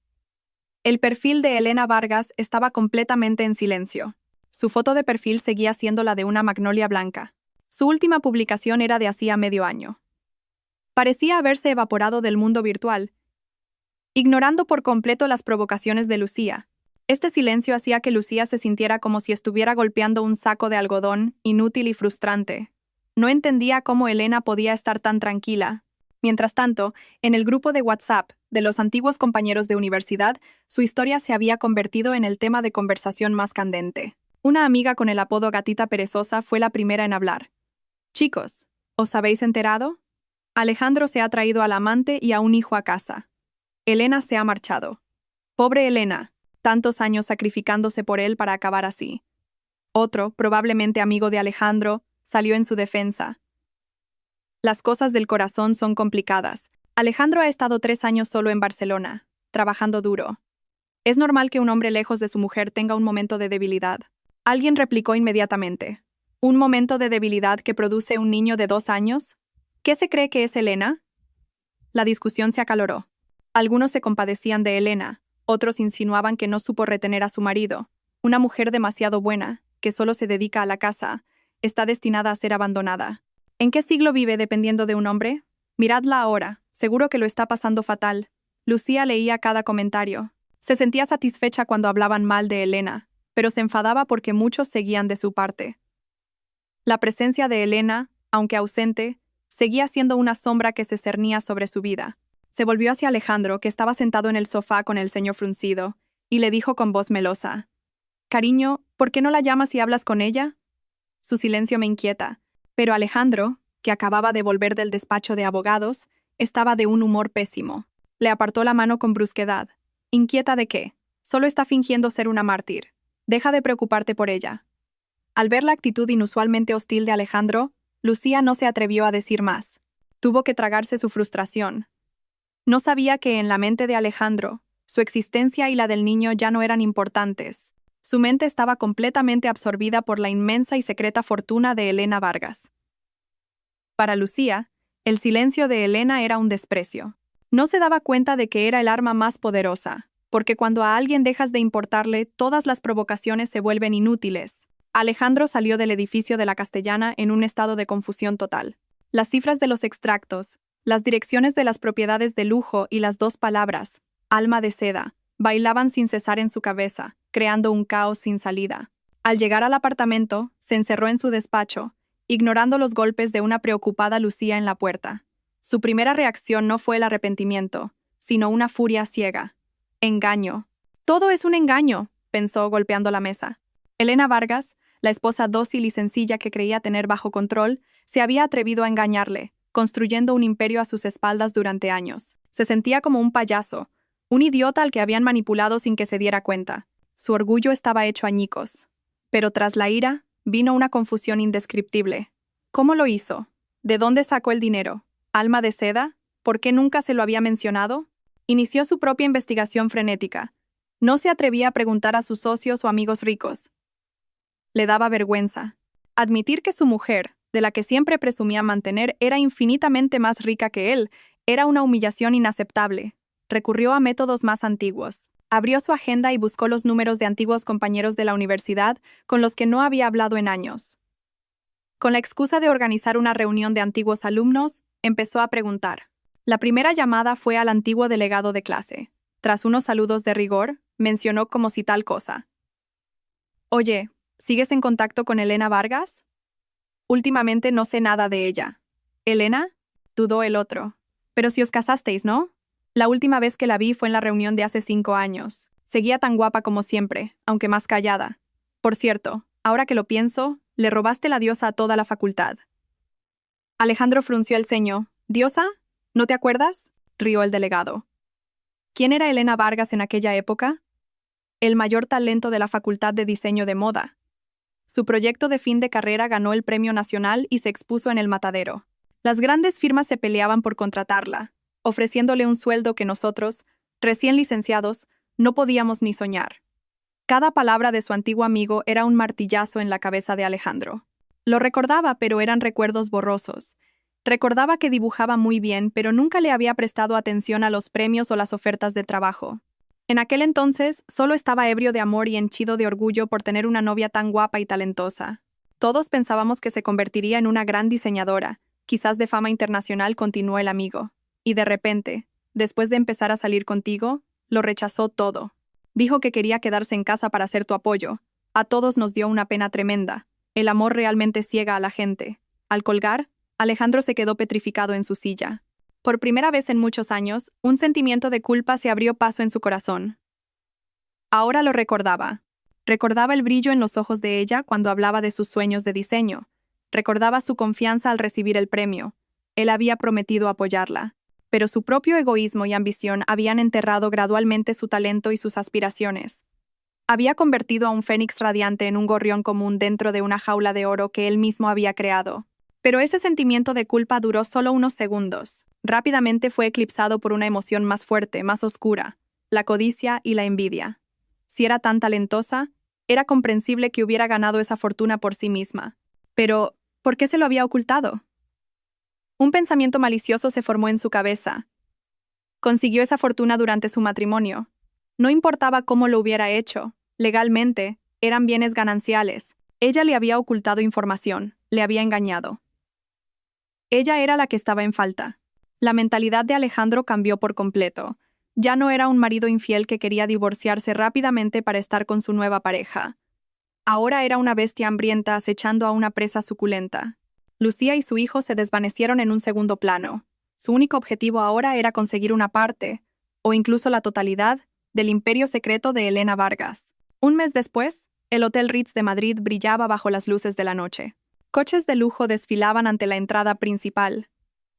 El perfil de Elena Vargas estaba completamente en silencio. Su foto de perfil seguía siendo la de una magnolia blanca. Su última publicación era de hacía medio año. Parecía haberse evaporado del mundo virtual, ignorando por completo las provocaciones de Lucía. Este silencio hacía que Lucía se sintiera como si estuviera golpeando un saco de algodón, inútil y frustrante. No entendía cómo Elena podía estar tan tranquila. Mientras tanto, en el grupo de WhatsApp de los antiguos compañeros de universidad, su historia se había convertido en el tema de conversación más candente. Una amiga con el apodo Gatita Perezosa fue la primera en hablar. «Chicos, ¿os habéis enterado? Alejandro se ha traído al amante y a un hijo a casa. Elena se ha marchado. Pobre Elena, tantos años sacrificándose por él para acabar así». Otro, probablemente amigo de Alejandro, salió en su defensa. «Las cosas del corazón son complicadas. Alejandro ha estado 3 años solo en Barcelona, trabajando duro. Es normal que un hombre lejos de su mujer tenga un momento de debilidad». Alguien replicó inmediatamente: «¿Un momento de debilidad que produce un niño de 2 años? ¿Qué se cree que es Elena?». La discusión se acaloró. Algunos se compadecían de Elena, otros insinuaban que no supo retener a su marido. Una mujer demasiado buena, que solo se dedica a la casa, está destinada a ser abandonada. ¿En qué siglo vive dependiendo de un hombre? Miradla ahora, seguro que lo está pasando fatal. Lucía leía cada comentario. Se sentía satisfecha cuando hablaban mal de Elena, pero se enfadaba porque muchos seguían de su parte. La presencia de Elena, aunque ausente, seguía siendo una sombra que se cernía sobre su vida. Se volvió hacia Alejandro, que estaba sentado en el sofá con el ceño fruncido, y le dijo con voz melosa: «Cariño, ¿por qué no la llamas y hablas con ella?». Su silencio me inquieta, pero Alejandro, que acababa de volver del despacho de abogados, estaba de un humor pésimo. Le apartó la mano con brusquedad. «¿Inquieta de qué? Solo está fingiendo ser una mártir. Deja de preocuparte por ella». Al ver la actitud inusualmente hostil de Alejandro, Lucía no se atrevió a decir más. Tuvo que tragarse su frustración. No sabía que en la mente de Alejandro, su existencia y la del niño ya no eran importantes. Su mente estaba completamente absorbida por la inmensa y secreta fortuna de Elena Vargas. Para Lucía, el silencio de Elena era un desprecio. No se daba cuenta de que era el arma más poderosa, porque cuando a alguien dejas de importarle, todas las provocaciones se vuelven inútiles. Alejandro salió del edificio de la Castellana en un estado de confusión total. Las cifras de los extractos, las direcciones de las propiedades de lujo y las 2 palabras, Alma de Seda, bailaban sin cesar en su cabeza, creando un caos sin salida. Al llegar al apartamento, se encerró en su despacho, ignorando los golpes de una preocupada Lucía en la puerta. Su primera reacción no fue el arrepentimiento, sino una furia ciega. «Engaño. Todo es un engaño», pensó golpeando la mesa. Elena Vargas, la esposa dócil y sencilla que creía tener bajo control, se había atrevido a engañarle, construyendo un imperio a sus espaldas durante años. Se sentía como un payaso, un idiota al que habían manipulado sin que se diera cuenta. Su orgullo estaba hecho añicos. Pero tras la ira, vino una confusión indescriptible. ¿Cómo lo hizo? ¿De dónde sacó el dinero? ¿Alma de Seda? ¿Por qué nunca se lo había mencionado? Inició su propia investigación frenética. No se atrevía a preguntar a sus socios o amigos ricos. Le daba vergüenza. Admitir que su mujer, de la que siempre presumía mantener, era infinitamente más rica que él, era una humillación inaceptable. Recurrió a métodos más antiguos. Abrió su agenda y buscó los números de antiguos compañeros de la universidad con los que no había hablado en años. Con la excusa de organizar una reunión de antiguos alumnos, empezó a preguntar. La primera llamada fue al antiguo delegado de clase. Tras unos saludos de rigor, mencionó como si tal cosa. Oye, ¿sigues en contacto con Elena Vargas? Últimamente no sé nada de ella. ¿Elena? Dudó el otro. Pero si os casasteis, ¿no? La última vez que la vi fue en la reunión de hace 5 años. Seguía tan guapa como siempre, aunque más callada. Por cierto, ahora que lo pienso, le robaste la diosa a toda la facultad. Alejandro frunció el ceño. ¿Diosa? ¿No te acuerdas? Rió el delegado. ¿Quién era Elena Vargas en aquella época? El mayor talento de la Facultad de Diseño de Moda. Su proyecto de fin de carrera ganó el premio nacional y se expuso en el Matadero. Las grandes firmas se peleaban por contratarla, ofreciéndole un sueldo que nosotros, recién licenciados, no podíamos ni soñar. Cada palabra de su antiguo amigo era un martillazo en la cabeza de Alejandro. Lo recordaba, pero eran recuerdos borrosos. Recordaba que dibujaba muy bien, pero nunca le había prestado atención a los premios o las ofertas de trabajo. En aquel entonces, solo estaba ebrio de amor y henchido de orgullo por tener una novia tan guapa y talentosa. Todos pensábamos que se convertiría en una gran diseñadora, quizás de fama internacional, continuó el amigo. Y de repente, después de empezar a salir contigo, lo rechazó todo. Dijo que quería quedarse en casa para ser tu apoyo. A todos nos dio una pena tremenda. El amor realmente ciega a la gente. Al colgar, Alejandro se quedó petrificado en su silla. Por primera vez en muchos años, un sentimiento de culpa se abrió paso en su corazón. Ahora lo recordaba. Recordaba el brillo en los ojos de ella cuando hablaba de sus sueños de diseño. Recordaba su confianza al recibir el premio. Él había prometido apoyarla. Pero su propio egoísmo y ambición habían enterrado gradualmente su talento y sus aspiraciones. Había convertido a un fénix radiante en un gorrión común dentro de una jaula de oro que él mismo había creado. Pero ese sentimiento de culpa duró solo unos segundos. Rápidamente fue eclipsado por una emoción más fuerte, más oscura, la codicia y la envidia. Si era tan talentosa, era comprensible que hubiera ganado esa fortuna por sí misma. Pero, ¿por qué se lo había ocultado? Un pensamiento malicioso se formó en su cabeza. Consiguió esa fortuna durante su matrimonio. No importaba cómo lo hubiera hecho, legalmente, eran bienes gananciales. Ella le había ocultado información, le había engañado. Ella era la que estaba en falta. La mentalidad de Alejandro cambió por completo. Ya no era un marido infiel que quería divorciarse rápidamente para estar con su nueva pareja. Ahora era una bestia hambrienta acechando a una presa suculenta. Lucía y su hijo se desvanecieron en un segundo plano. Su único objetivo ahora era conseguir una parte, o incluso la totalidad, del imperio secreto de Elena Vargas. Un mes después, el Hotel Ritz de Madrid brillaba bajo las luces de la noche. Coches de lujo desfilaban ante la entrada principal.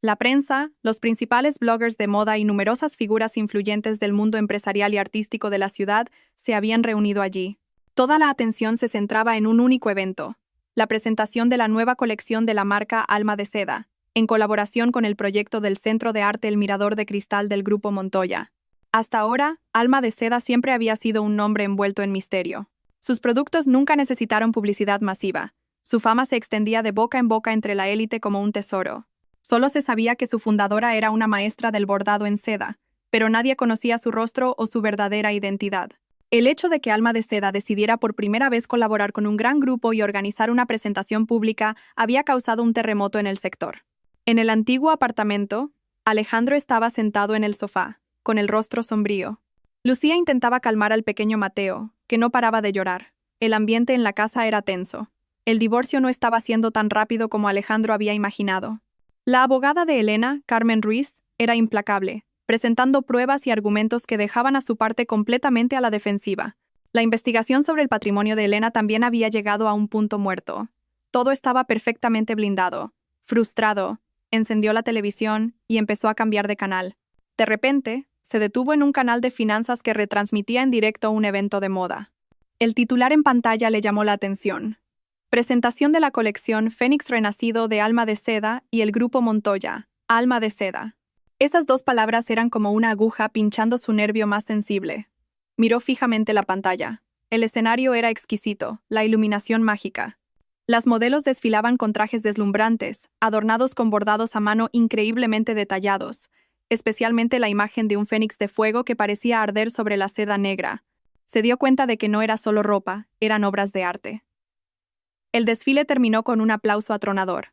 La prensa, los principales bloggers de moda y numerosas figuras influyentes del mundo empresarial y artístico de la ciudad se habían reunido allí. Toda la atención se centraba en un único evento, la presentación de la nueva colección de la marca Alma de Seda, en colaboración con el proyecto del Centro de Arte El Mirador de Cristal del Grupo Montoya. Hasta ahora, Alma de Seda siempre había sido un nombre envuelto en misterio. Sus productos nunca necesitaron publicidad masiva. Su fama se extendía de boca en boca entre la élite como un tesoro. Solo se sabía que su fundadora era una maestra del bordado en seda, pero nadie conocía su rostro o su verdadera identidad. El hecho de que Alma de Seda decidiera por primera vez colaborar con un gran grupo y organizar una presentación pública había causado un terremoto en el sector. En el antiguo apartamento, Alejandro estaba sentado en el sofá, con el rostro sombrío. Lucía intentaba calmar al pequeño Mateo, que no paraba de llorar. El ambiente en la casa era tenso. El divorcio no estaba siendo tan rápido como Alejandro había imaginado. La abogada de Elena, Carmen Ruiz, era implacable, presentando pruebas y argumentos que dejaban a su parte completamente a la defensiva. La investigación sobre el patrimonio de Elena también había llegado a un punto muerto. Todo estaba perfectamente blindado. Frustrado, encendió la televisión y empezó a cambiar de canal. De repente, se detuvo en un canal de finanzas que retransmitía en directo un evento de moda. El titular en pantalla le llamó la atención. Presentación de la colección Fénix Renacido de Alma de Seda y el Grupo Montoya, Alma de Seda. Esas dos palabras eran como una aguja pinchando su nervio más sensible. Miró fijamente la pantalla. El escenario era exquisito, la iluminación mágica. Las modelos desfilaban con trajes deslumbrantes, adornados con bordados a mano increíblemente detallados, especialmente la imagen de un fénix de fuego que parecía arder sobre la seda negra. Se dio cuenta de que no era solo ropa, eran obras de arte. El desfile terminó con un aplauso atronador.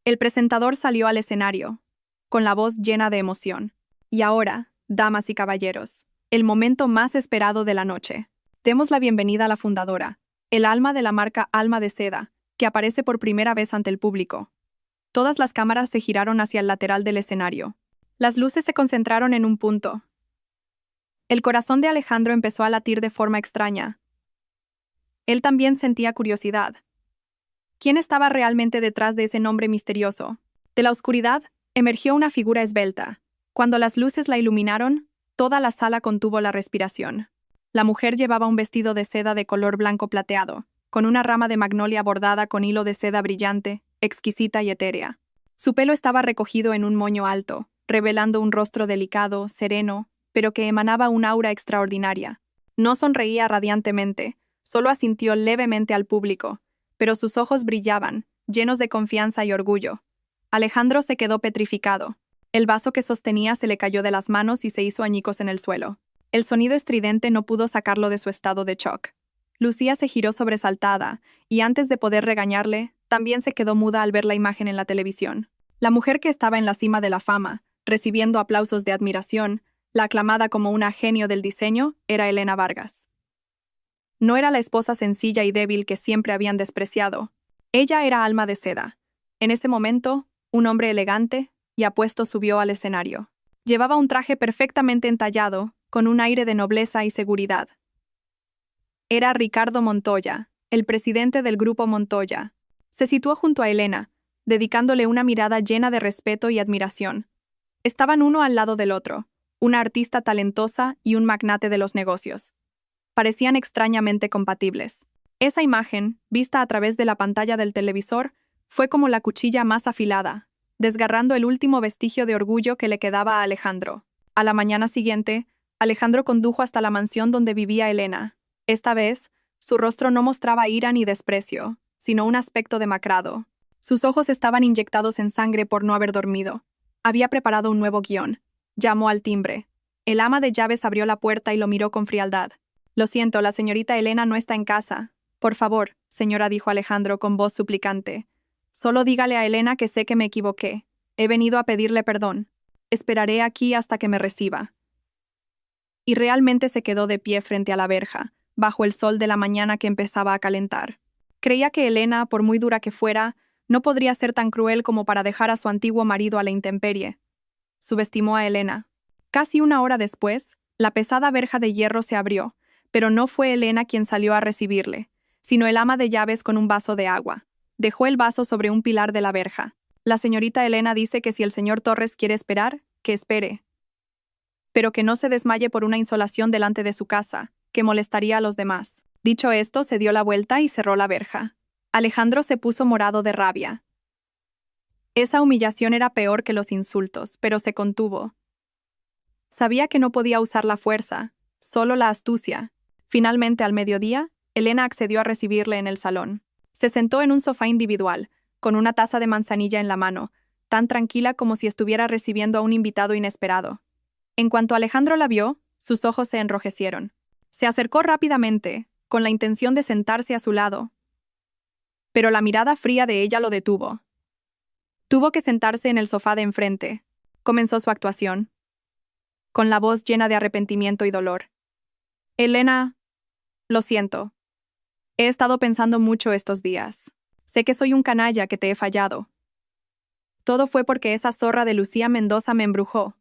El presentador salió al escenario, con la voz llena de emoción. Y ahora, damas y caballeros, el momento más esperado de la noche. Demos la bienvenida a la fundadora, el alma de la marca Alma de Seda, que aparece por primera vez ante el público. Todas las cámaras se giraron hacia el lateral del escenario. Las luces se concentraron en un punto. El corazón de Alejandro empezó a latir de forma extraña. Él también sentía curiosidad. ¿Quién estaba realmente detrás de ese nombre misterioso? De la oscuridad, emergió una figura esbelta. Cuando las luces la iluminaron, toda la sala contuvo la respiración. La mujer llevaba un vestido de seda de color blanco plateado, con una rama de magnolia bordada con hilo de seda brillante, exquisita y etérea. Su pelo estaba recogido en un moño alto, revelando un rostro delicado, sereno, pero que emanaba un aura extraordinaria. No sonreía radiantemente, solo asintió levemente al público, pero sus ojos brillaban, llenos de confianza y orgullo. Alejandro se quedó petrificado. El vaso que sostenía se le cayó de las manos y se hizo añicos en el suelo. El sonido estridente no pudo sacarlo de su estado de shock. Lucía se giró sobresaltada, y antes de poder regañarle, también se quedó muda al ver la imagen en la televisión. La mujer que estaba en la cima de la fama, recibiendo aplausos de admiración, la aclamada como una genio del diseño, era Elena Vargas. No era la esposa sencilla y débil que siempre habían despreciado. Ella era Alma de Seda. En ese momento, un hombre elegante y apuesto subió al escenario. Llevaba un traje perfectamente entallado, con un aire de nobleza y seguridad. Era Ricardo Montoya, el presidente del Grupo Montoya. Se situó junto a Elena, dedicándole una mirada llena de respeto y admiración. Estaban uno al lado del otro, una artista talentosa y un magnate de los negocios. Parecían extrañamente compatibles. Esa imagen, vista a través de la pantalla del televisor, fue como la cuchilla más afilada, desgarrando el último vestigio de orgullo que le quedaba a Alejandro. A la mañana siguiente, Alejandro condujo hasta la mansión donde vivía Elena. Esta vez, su rostro no mostraba ira ni desprecio, sino un aspecto demacrado. Sus ojos estaban inyectados en sangre por no haber dormido. Había preparado un nuevo guión. Llamó al timbre. El ama de llaves abrió la puerta y lo miró con frialdad. «Lo siento, la señorita Elena no está en casa. Por favor, señora», dijo Alejandro con voz suplicante. «Solo dígale a Elena que sé que me equivoqué. He venido a pedirle perdón. Esperaré aquí hasta que me reciba». Y realmente se quedó de pie frente a la verja, bajo el sol de la mañana que empezaba a calentar. Creía que Elena, por muy dura que fuera, no podría ser tan cruel como para dejar a su antiguo marido a la intemperie. Subestimó a Elena. Casi una hora después, la pesada verja de hierro se abrió, pero no fue Elena quien salió a recibirle, sino el ama de llaves con un vaso de agua. Dejó el vaso sobre un pilar de la verja. «La señorita Elena dice que si el señor Torres quiere esperar, que espere. Pero que no se desmaye por una insolación delante de su casa, que molestaría a los demás». Dicho esto, se dio la vuelta y cerró la verja. Alejandro se puso morado de rabia. Esa humillación era peor que los insultos, pero se contuvo. Sabía que no podía usar la fuerza, solo la astucia. Finalmente, al mediodía, Elena accedió a recibirle en el salón. Se sentó en un sofá individual, con una taza de manzanilla en la mano, tan tranquila como si estuviera recibiendo a un invitado inesperado. En cuanto Alejandro la vio, sus ojos se enrojecieron. Se acercó rápidamente, con la intención de sentarse a su lado. Pero la mirada fría de ella lo detuvo. Tuvo que sentarse en el sofá de enfrente. Comenzó su actuación, con la voz llena de arrepentimiento y dolor. «Elena, lo siento. He estado pensando mucho estos días. Sé que soy un canalla, que te he fallado. Todo fue porque esa zorra de Lucía Mendoza me embrujó.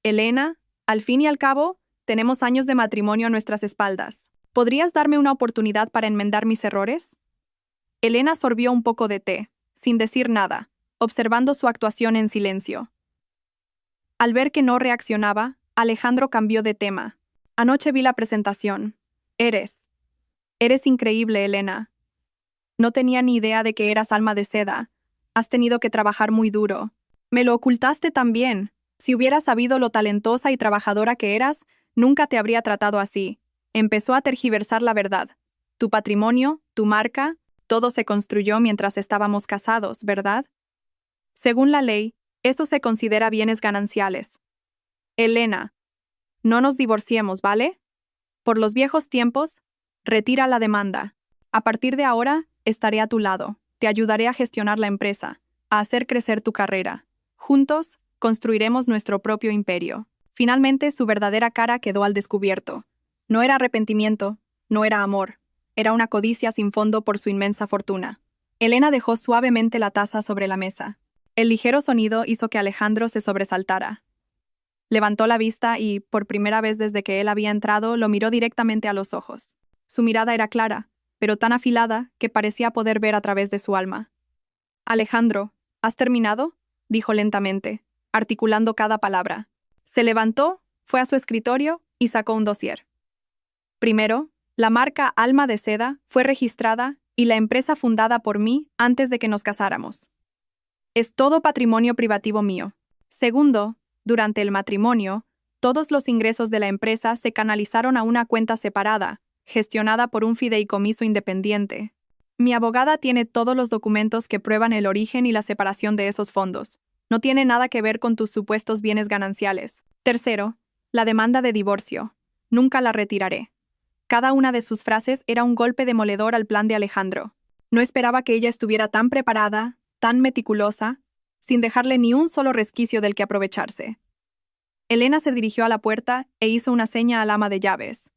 Elena, al fin y al cabo, tenemos años de matrimonio a nuestras espaldas. ¿Podrías darme una oportunidad para enmendar mis errores?» Elena sorbió un poco de té, sin decir nada, observando su actuación en silencio. Al ver que no reaccionaba, Alejandro cambió de tema. «Anoche vi la presentación. Eres increíble, Elena. No tenía ni idea de que eras Alma de Seda. Has tenido que trabajar muy duro. Me lo ocultaste también. Si hubieras sabido lo talentosa y trabajadora que eras, nunca te habría tratado así. Empezó a tergiversar la verdad. Tu patrimonio, tu marca, todo se construyó mientras estábamos casados, ¿verdad? Según la ley, eso se considera bienes gananciales. Elena, no nos divorciemos, ¿vale? Por los viejos tiempos, retira la demanda. A partir de ahora, estaré a tu lado. Te ayudaré a gestionar la empresa, a hacer crecer tu carrera. Juntos, construiremos nuestro propio imperio. Finalmente, su verdadera cara quedó al descubierto. No era arrepentimiento, no era amor. Era una codicia sin fondo por su inmensa fortuna. Elena dejó suavemente la taza sobre la mesa. El ligero sonido hizo que Alejandro se sobresaltara. Levantó la vista y, por primera vez desde que él había entrado, lo miró directamente a los ojos. Su mirada era clara, pero tan afilada que parecía poder ver a través de su alma. Alejandro, ¿has terminado?, dijo lentamente, articulando cada palabra. Se levantó, fue a su escritorio y sacó un dossier. Primero, la marca Alma de Seda fue registrada y la empresa fundada por mí antes de que nos casáramos. Es todo patrimonio privativo mío. Segundo, durante el matrimonio, todos los ingresos de la empresa se canalizaron a una cuenta separada, gestionada por un fideicomiso independiente. Mi abogada tiene todos los documentos que prueban el origen y la separación de esos fondos. No tiene nada que ver con tus supuestos bienes gananciales. Tercero, la demanda de divorcio. Nunca la retiraré. Cada una de sus frases era un golpe demoledor al plan de Alejandro. No esperaba que ella estuviera tan preparada, tan meticulosa, sin dejarle ni un solo resquicio del que aprovecharse. Elena se dirigió a la puerta e hizo una seña al ama de llaves.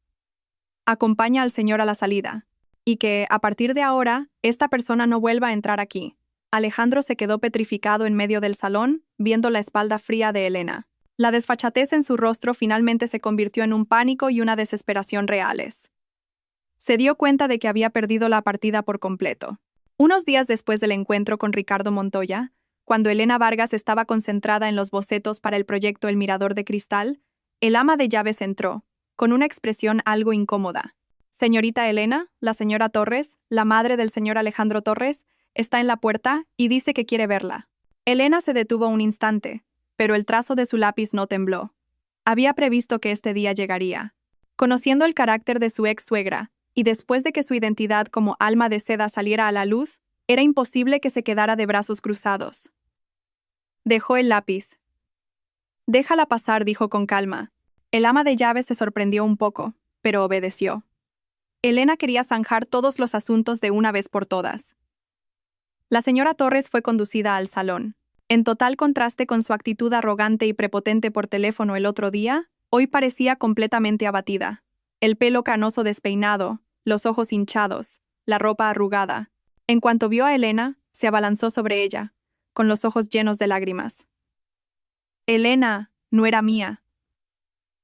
Acompaña al señor a la salida, y que, a partir de ahora, esta persona no vuelva a entrar aquí. Alejandro se quedó petrificado en medio del salón, viendo la espalda fría de Elena. La desfachatez en su rostro finalmente se convirtió en un pánico y una desesperación reales. Se dio cuenta de que había perdido la partida por completo. Unos días después del encuentro con Ricardo Montoya, cuando Elena Vargas estaba concentrada en los bocetos para el proyecto El Mirador de Cristal, el ama de llaves entró, con una expresión algo incómoda. Señorita Elena, la señora Torres, la madre del señor Alejandro Torres, está en la puerta y dice que quiere verla. Elena se detuvo un instante, pero el trazo de su lápiz no tembló. Había previsto que este día llegaría. Conociendo el carácter de su ex-suegra, y después de que su identidad como Alma de Seda saliera a la luz, era imposible que se quedara de brazos cruzados. Dejó el lápiz. Déjala pasar, dijo con calma. El ama de llaves se sorprendió un poco, pero obedeció. Elena quería zanjar todos los asuntos de una vez por todas. La señora Torres fue conducida al salón. En total contraste con su actitud arrogante y prepotente por teléfono el otro día, hoy parecía completamente abatida. El pelo canoso despeinado, los ojos hinchados, la ropa arrugada. En cuanto vio a Elena, se abalanzó sobre ella, con los ojos llenos de lágrimas. Elena, no era mía.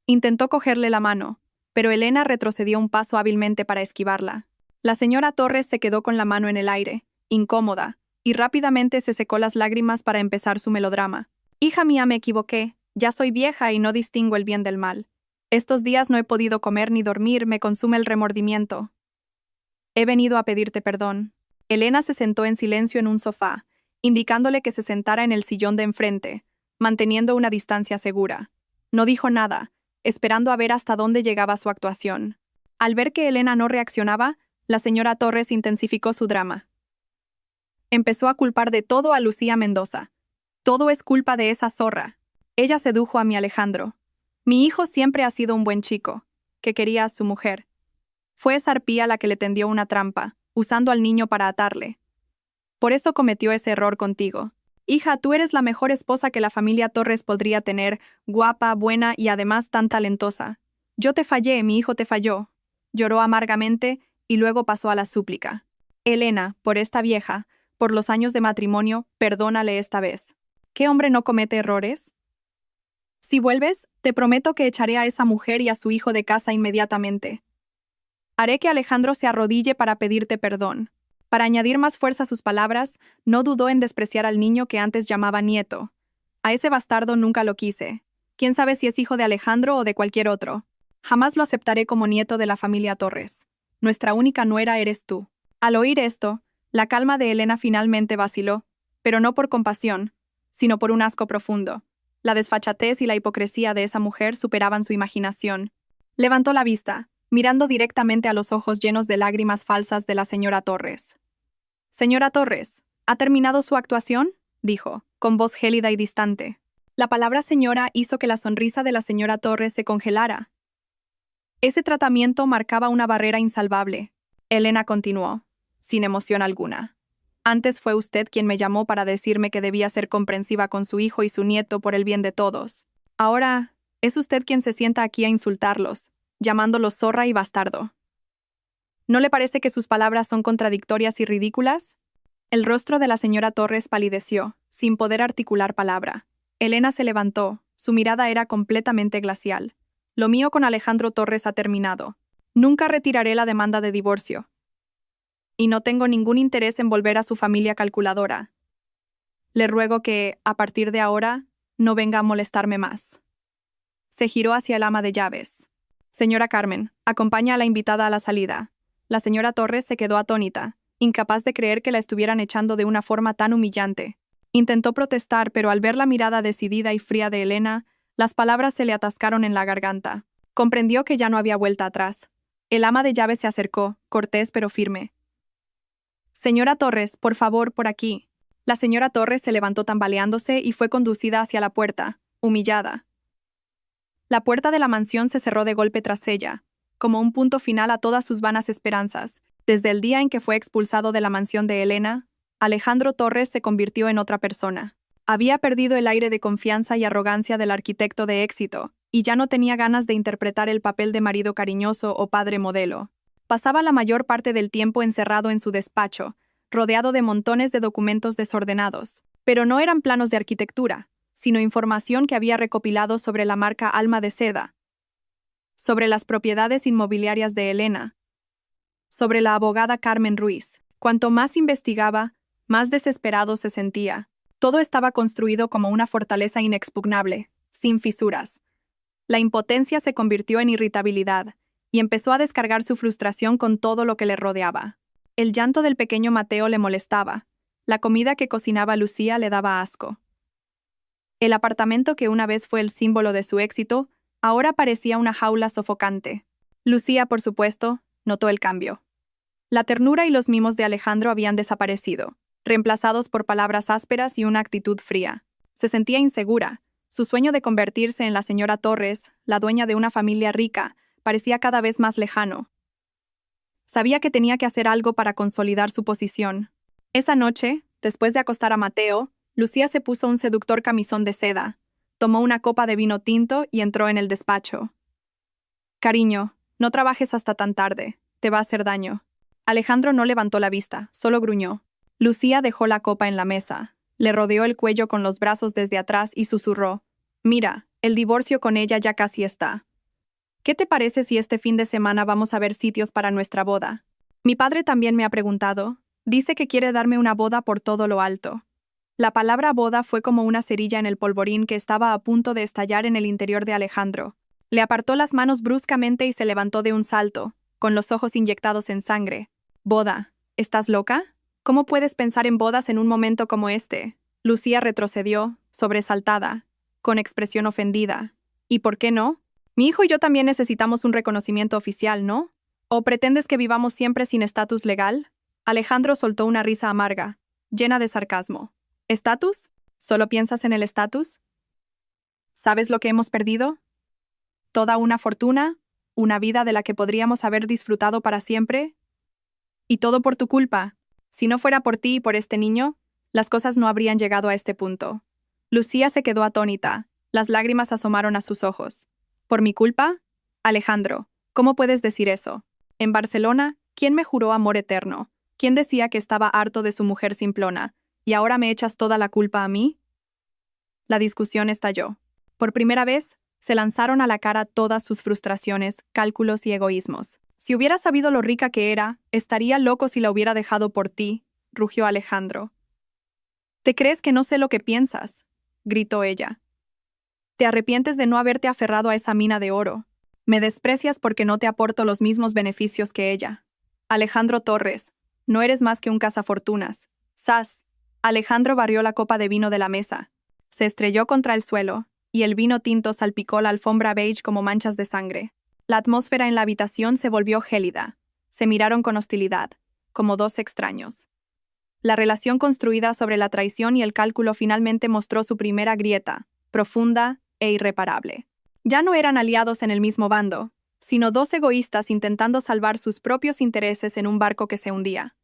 Intentó cogerle la mano, pero Elena retrocedió un paso hábilmente para esquivarla. La señora Torres se quedó con la mano en el aire, incómoda, y rápidamente se secó las lágrimas para empezar su melodrama. Hija mía, me equivoqué, ya soy vieja y no distingo el bien del mal. Estos días no he podido comer ni dormir, me consume el remordimiento. He venido a pedirte perdón. Elena se sentó en silencio en un sofá, indicándole que se sentara en el sillón de enfrente, manteniendo una distancia segura. No dijo nada, esperando a ver hasta dónde llegaba su actuación. Al ver que Elena no reaccionaba, la señora Torres intensificó su drama. Empezó a culpar de todo a Lucía Mendoza. Todo es culpa de esa zorra. Ella sedujo a mi Alejandro. Mi hijo siempre ha sido un buen chico, que quería a su mujer. Fue esa arpía la que le tendió una trampa, usando al niño para atarle. Por eso cometió ese error contigo. Hija, tú eres la mejor esposa que la familia Torres podría tener, guapa, buena y además tan talentosa. Yo te fallé, mi hijo te falló. Lloró amargamente y luego pasó a la súplica. Elena, por esta vieja, por los años de matrimonio, perdónale esta vez. ¿Qué hombre no comete errores? Si vuelves, te prometo que echaré a esa mujer y a su hijo de casa inmediatamente. Haré que Alejandro se arrodille para pedirte perdón. Para añadir más fuerza a sus palabras, no dudó en despreciar al niño que antes llamaba nieto. A ese bastardo nunca lo quise. Quién sabe si es hijo de Alejandro o de cualquier otro. Jamás lo aceptaré como nieto de la familia Torres. Nuestra única nuera eres tú. Al oír esto, la calma de Elena finalmente vaciló, pero no por compasión, sino por un asco profundo. La desfachatez y la hipocresía de esa mujer superaban su imaginación. Levantó la vista, mirando directamente a los ojos llenos de lágrimas falsas de la señora Torres. «Señora Torres, ¿ha terminado su actuación?», dijo, con voz gélida y distante. La palabra señora hizo que la sonrisa de la señora Torres se congelara. Ese tratamiento marcaba una barrera insalvable. Elena continuó, sin emoción alguna. «Antes fue usted quien me llamó para decirme que debía ser comprensiva con su hijo y su nieto por el bien de todos. Ahora, es usted quien se sienta aquí a insultarlos, llamándolos zorra y bastardo. ¿No le parece que sus palabras son contradictorias y ridículas?». El rostro de la señora Torres palideció, sin poder articular palabra. Elena se levantó, su mirada era completamente glacial. «Lo mío con Alejandro Torres ha terminado. Nunca retiraré la demanda de divorcio. Y no tengo ningún interés en volver a su familia calculadora. Le ruego que, a partir de ahora, no venga a molestarme más». Se giró hacia el ama de llaves. «Señora Carmen, acompaña a la invitada a la salida». La señora Torres se quedó atónita, incapaz de creer que la estuvieran echando de una forma tan humillante. Intentó protestar, pero al ver la mirada decidida y fría de Elena, las palabras se le atascaron en la garganta. Comprendió que ya no había vuelta atrás. El ama de llaves se acercó, cortés pero firme. «Señora Torres, por favor, por aquí». La señora Torres se levantó tambaleándose y fue conducida hacia la puerta, humillada. La puerta de la mansión se cerró de golpe tras ella, como un punto final a todas sus vanas esperanzas. Desde el día en que fue expulsado de la mansión de Elena, Alejandro Torres se convirtió en otra persona. Había perdido el aire de confianza y arrogancia del arquitecto de éxito, y ya no tenía ganas de interpretar el papel de marido cariñoso o padre modelo. Pasaba la mayor parte del tiempo encerrado en su despacho, rodeado de montones de documentos desordenados. Pero no eran planos de arquitectura, sino información que había recopilado sobre la marca Alma de Seda, sobre las propiedades inmobiliarias de Elena, sobre la abogada Carmen Ruiz. Cuanto más investigaba, más desesperado se sentía. Todo estaba construido como una fortaleza inexpugnable, sin fisuras. La impotencia se convirtió en irritabilidad, y empezó a descargar su frustración con todo lo que le rodeaba. El llanto del pequeño Mateo le molestaba. La comida que cocinaba Lucía le daba asco. El apartamento que una vez fue el símbolo de su éxito, ahora parecía una jaula sofocante. Lucía, por supuesto, notó el cambio. La ternura y los mimos de Alejandro habían desaparecido, reemplazados por palabras ásperas y una actitud fría. Se sentía insegura. Su sueño de convertirse en la señora Torres, la dueña de una familia rica, parecía cada vez más lejano. Sabía que tenía que hacer algo para consolidar su posición. Esa noche, después de acostar a Mateo, Lucía se puso un seductor camisón de seda, tomó una copa de vino tinto y entró en el despacho. «Cariño, no trabajes hasta tan tarde, te va a hacer daño». Alejandro no levantó la vista, solo gruñó. Lucía dejó la copa en la mesa, le rodeó el cuello con los brazos desde atrás y susurró: «Mira, el divorcio con ella ya casi está. ¿Qué te parece si este fin de semana vamos a ver sitios para nuestra boda? Mi padre también me ha preguntado. Dice que quiere darme una boda por todo lo alto». La palabra boda fue como una cerilla en el polvorín que estaba a punto de estallar en el interior de Alejandro. Le apartó las manos bruscamente y se levantó de un salto, con los ojos inyectados en sangre. «¿Boda? ¿Estás loca? ¿Cómo puedes pensar en bodas en un momento como este?». Lucía retrocedió, sobresaltada, con expresión ofendida. «¿Y por qué no? Mi hijo y yo también necesitamos un reconocimiento oficial, ¿no? ¿O pretendes que vivamos siempre sin estatus legal?». Alejandro soltó una risa amarga, llena de sarcasmo. «¿Estatus? ¿Solo piensas en el estatus? ¿Sabes lo que hemos perdido? Toda una fortuna, una vida de la que podríamos haber disfrutado para siempre. Y todo por tu culpa. Si no fuera por ti y por este niño, las cosas no habrían llegado a este punto». Lucía se quedó atónita, las lágrimas asomaron a sus ojos. «¿Por mi culpa? Alejandro, ¿cómo puedes decir eso? En Barcelona, ¿quién me juró amor eterno? ¿Quién decía que estaba harto de su mujer simplona? ¿Y ahora me echas toda la culpa a mí?». La discusión estalló. Por primera vez, se lanzaron a la cara todas sus frustraciones, cálculos y egoísmos. «Si hubiera sabido lo rica que era, estaría loco si la hubiera dejado por ti», rugió Alejandro. «¿Te crees que no sé lo que piensas?», gritó ella. «Te arrepientes de no haberte aferrado a esa mina de oro. Me desprecias porque no te aporto los mismos beneficios que ella. Alejandro Torres, no eres más que un cazafortunas». ¡Zas! Alejandro barrió la copa de vino de la mesa. Se estrelló contra el suelo, y el vino tinto salpicó la alfombra beige como manchas de sangre. La atmósfera en la habitación se volvió gélida. Se miraron con hostilidad, como dos extraños. La relación construida sobre la traición y el cálculo finalmente mostró su primera grieta, profunda e irreparable. Ya no eran aliados en el mismo bando, sino dos egoístas intentando salvar sus propios intereses en un barco que se hundía.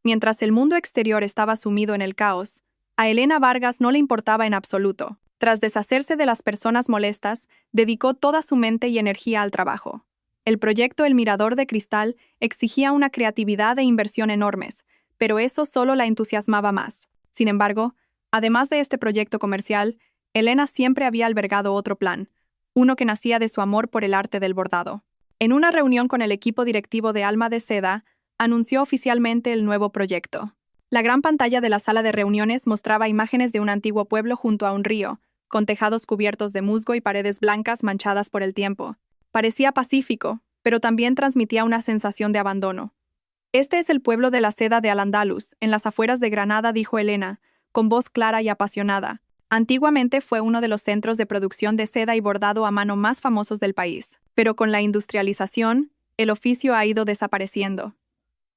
Mientras el mundo exterior estaba sumido en el caos, a Elena Vargas no le importaba en absoluto. Tras deshacerse de las personas molestas, dedicó toda su mente y energía al trabajo. El proyecto El Mirador de Cristal exigía una creatividad e inversión enormes, pero eso solo la entusiasmaba más. Sin embargo, además de este proyecto comercial, Elena siempre había albergado otro plan, uno que nacía de su amor por el arte del bordado. En una reunión con el equipo directivo de Alma de Seda, anunció oficialmente el nuevo proyecto. La gran pantalla de la sala de reuniones mostraba imágenes de un antiguo pueblo junto a un río, con tejados cubiertos de musgo y paredes blancas manchadas por el tiempo. Parecía pacífico, pero también transmitía una sensación de abandono. «Este es el pueblo de la seda de Al-Ándalus, en las afueras de Granada», dijo Elena, con voz clara y apasionada. Antiguamente fue uno de los centros de producción de seda y bordado a mano más famosos del país, pero con la industrialización, el oficio ha ido desapareciendo.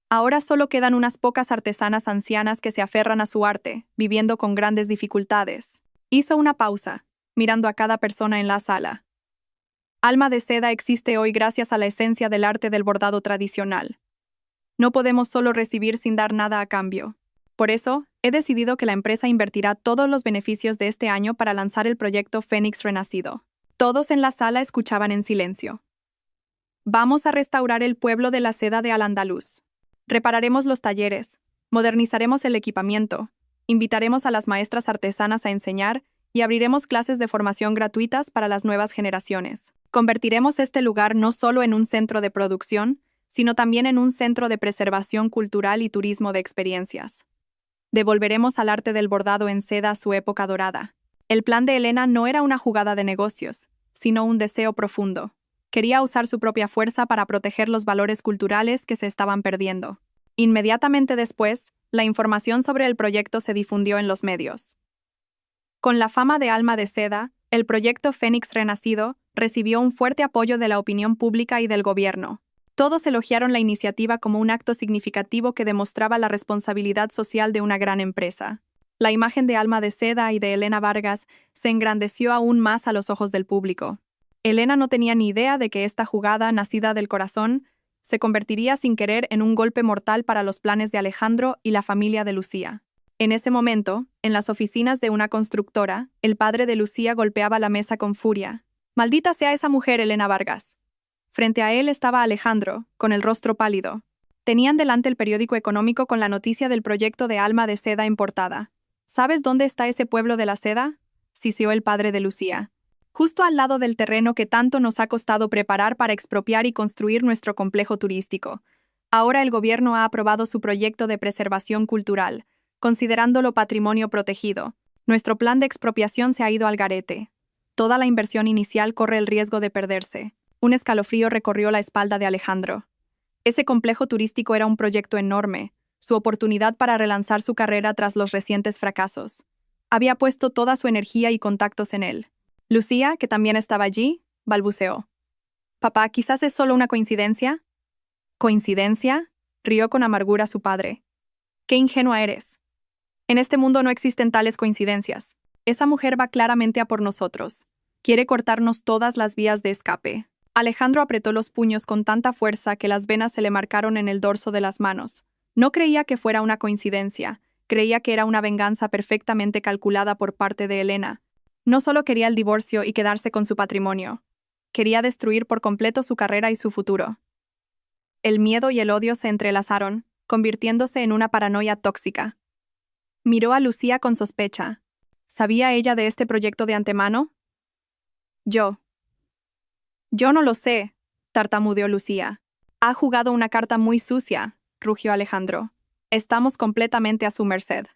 Ahora solo quedan unas pocas artesanas ancianas que se aferran a su arte, viviendo con grandes dificultades. Hizo una pausa, mirando a cada persona en la sala. Alma de Seda existe hoy gracias a la esencia del arte del bordado tradicional. No podemos solo recibir sin dar nada a cambio. Por eso, he decidido que la empresa invertirá todos los beneficios de este año para lanzar el proyecto Fénix Renacido. Todos en la sala escuchaban en silencio. Vamos a restaurar el pueblo de la seda de Al-Ándalus. Repararemos los talleres, modernizaremos el equipamiento, invitaremos a las maestras artesanas a enseñar y abriremos clases de formación gratuitas para las nuevas generaciones. Convertiremos este lugar no solo en un centro de producción, sino también en un centro de preservación cultural y turismo de experiencias. Devolveremos al arte del bordado en seda su época dorada. El plan de Elena no era una jugada de negocios, sino un deseo profundo. Quería usar su propia fuerza para proteger los valores culturales que se estaban perdiendo. Inmediatamente después, la información sobre el proyecto se difundió en los medios. Con la fama de Alma de Seda, el proyecto Fénix Renacido recibió un fuerte apoyo de la opinión pública y del gobierno. Todos elogiaron la iniciativa como un acto significativo que demostraba la responsabilidad social de una gran empresa. La imagen de Alma de Seda y de Elena Vargas se engrandeció aún más a los ojos del público. Elena no tenía ni idea de que esta jugada, nacida del corazón, se convertiría sin querer en un golpe mortal para los planes de Alejandro y la familia de Lucía. En ese momento, en las oficinas de una constructora, el padre de Lucía golpeaba la mesa con furia. «Maldita sea esa mujer, Elena Vargas». Frente a él estaba Alejandro, con el rostro pálido. Tenían delante el periódico económico con la noticia del proyecto de Alma de Seda en portada. «¿Sabes dónde está ese pueblo de la seda?», siseó el padre de Lucía. «Justo al lado del terreno que tanto nos ha costado preparar para expropiar y construir nuestro complejo turístico. Ahora el gobierno ha aprobado su proyecto de preservación cultural, considerándolo patrimonio protegido. Nuestro plan de expropiación se ha ido al garete. Toda la inversión inicial corre el riesgo de perderse». Un escalofrío recorrió la espalda de Alejandro. Ese complejo turístico era un proyecto enorme, su oportunidad para relanzar su carrera tras los recientes fracasos. Había puesto toda su energía y contactos en él. Lucía, que también estaba allí, balbuceó. «Papá, quizás es solo una coincidencia». «¿Coincidencia?», rió con amargura su padre. «Qué ingenua eres. En este mundo no existen tales coincidencias. Esa mujer va claramente a por nosotros. Quiere cortarnos todas las vías de escape». Alejandro apretó los puños con tanta fuerza que las venas se le marcaron en el dorso de las manos. No creía que fuera una coincidencia, creía que era una venganza perfectamente calculada por parte de Elena. No solo quería el divorcio y quedarse con su patrimonio, quería destruir por completo su carrera y su futuro. El miedo y el odio se entrelazaron, convirtiéndose en una paranoia tóxica. Miró a Lucía con sospecha. ¿Sabía ella de este proyecto de antemano? Yo no lo sé, tartamudeó Lucía. Ha jugado una carta muy sucia, rugió Alejandro. Estamos completamente a su merced.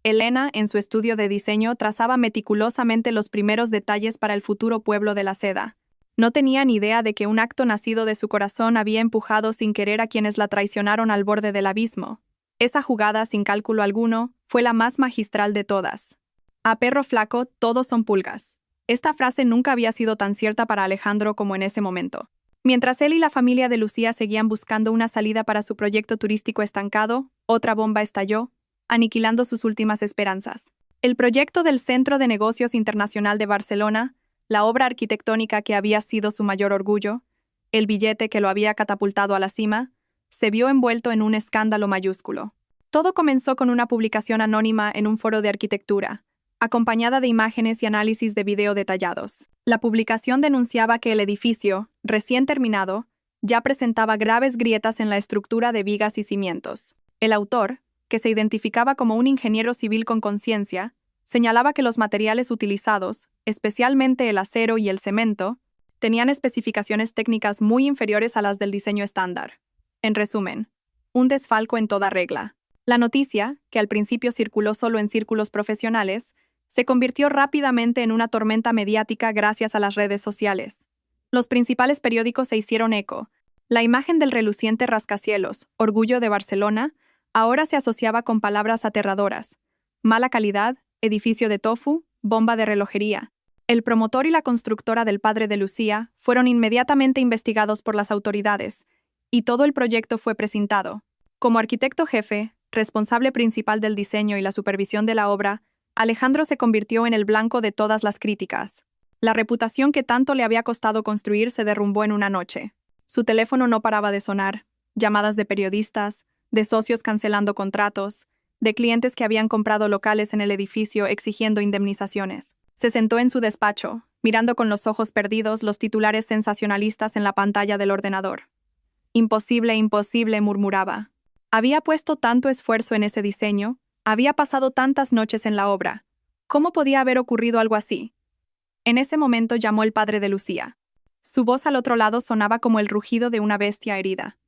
Elena, en su estudio de diseño, trazaba meticulosamente los primeros detalles para el futuro pueblo de la seda. No tenía ni idea de que un acto nacido de su corazón había empujado sin querer a quienes la traicionaron al borde del abismo. Esa jugada, sin cálculo alguno, fue la más magistral de todas. A perro flaco, todos son pulgas. Esta frase nunca había sido tan cierta para Alejandro como en ese momento. Mientras él y la familia de Lucía seguían buscando una salida para su proyecto turístico estancado, otra bomba estalló, aniquilando sus últimas esperanzas. El proyecto del Centro de Negocios Internacional de Barcelona, la obra arquitectónica que había sido su mayor orgullo, el billete que lo había catapultado a la cima, se vio envuelto en un escándalo mayúsculo. Todo comenzó con una publicación anónima en un foro de arquitectura, acompañada de imágenes y análisis de video detallados. La publicación denunciaba que el edificio, recién terminado, ya presentaba graves grietas en la estructura de vigas y cimientos. El autor, que se identificaba como un ingeniero civil con conciencia, señalaba que los materiales utilizados, especialmente el acero y el cemento, tenían especificaciones técnicas muy inferiores a las del diseño estándar. En resumen, un desfalco en toda regla. La noticia, que al principio circuló solo en círculos profesionales, se convirtió rápidamente en una tormenta mediática gracias a las redes sociales. Los principales periódicos se hicieron eco. La imagen del reluciente rascacielos, orgullo de Barcelona, ahora se asociaba con palabras aterradoras: mala calidad, edificio de tofu, bomba de relojería. El promotor y la constructora del padre de Lucía fueron inmediatamente investigados por las autoridades, y todo el proyecto fue presentado. Como arquitecto jefe, responsable principal del diseño y la supervisión de la obra, Alejandro se convirtió en el blanco de todas las críticas. La reputación que tanto le había costado construir se derrumbó en una noche. Su teléfono no paraba de sonar, llamadas de periodistas, de socios cancelando contratos, de clientes que habían comprado locales en el edificio exigiendo indemnizaciones. Se sentó en su despacho, mirando con los ojos perdidos los titulares sensacionalistas en la pantalla del ordenador. Imposible, imposible, murmuraba. Había puesto tanto esfuerzo en ese diseño, había pasado tantas noches en la obra. ¿Cómo podía haber ocurrido algo así? En ese momento llamó el padre de Lucía. Su voz al otro lado sonaba como el rugido de una bestia herida.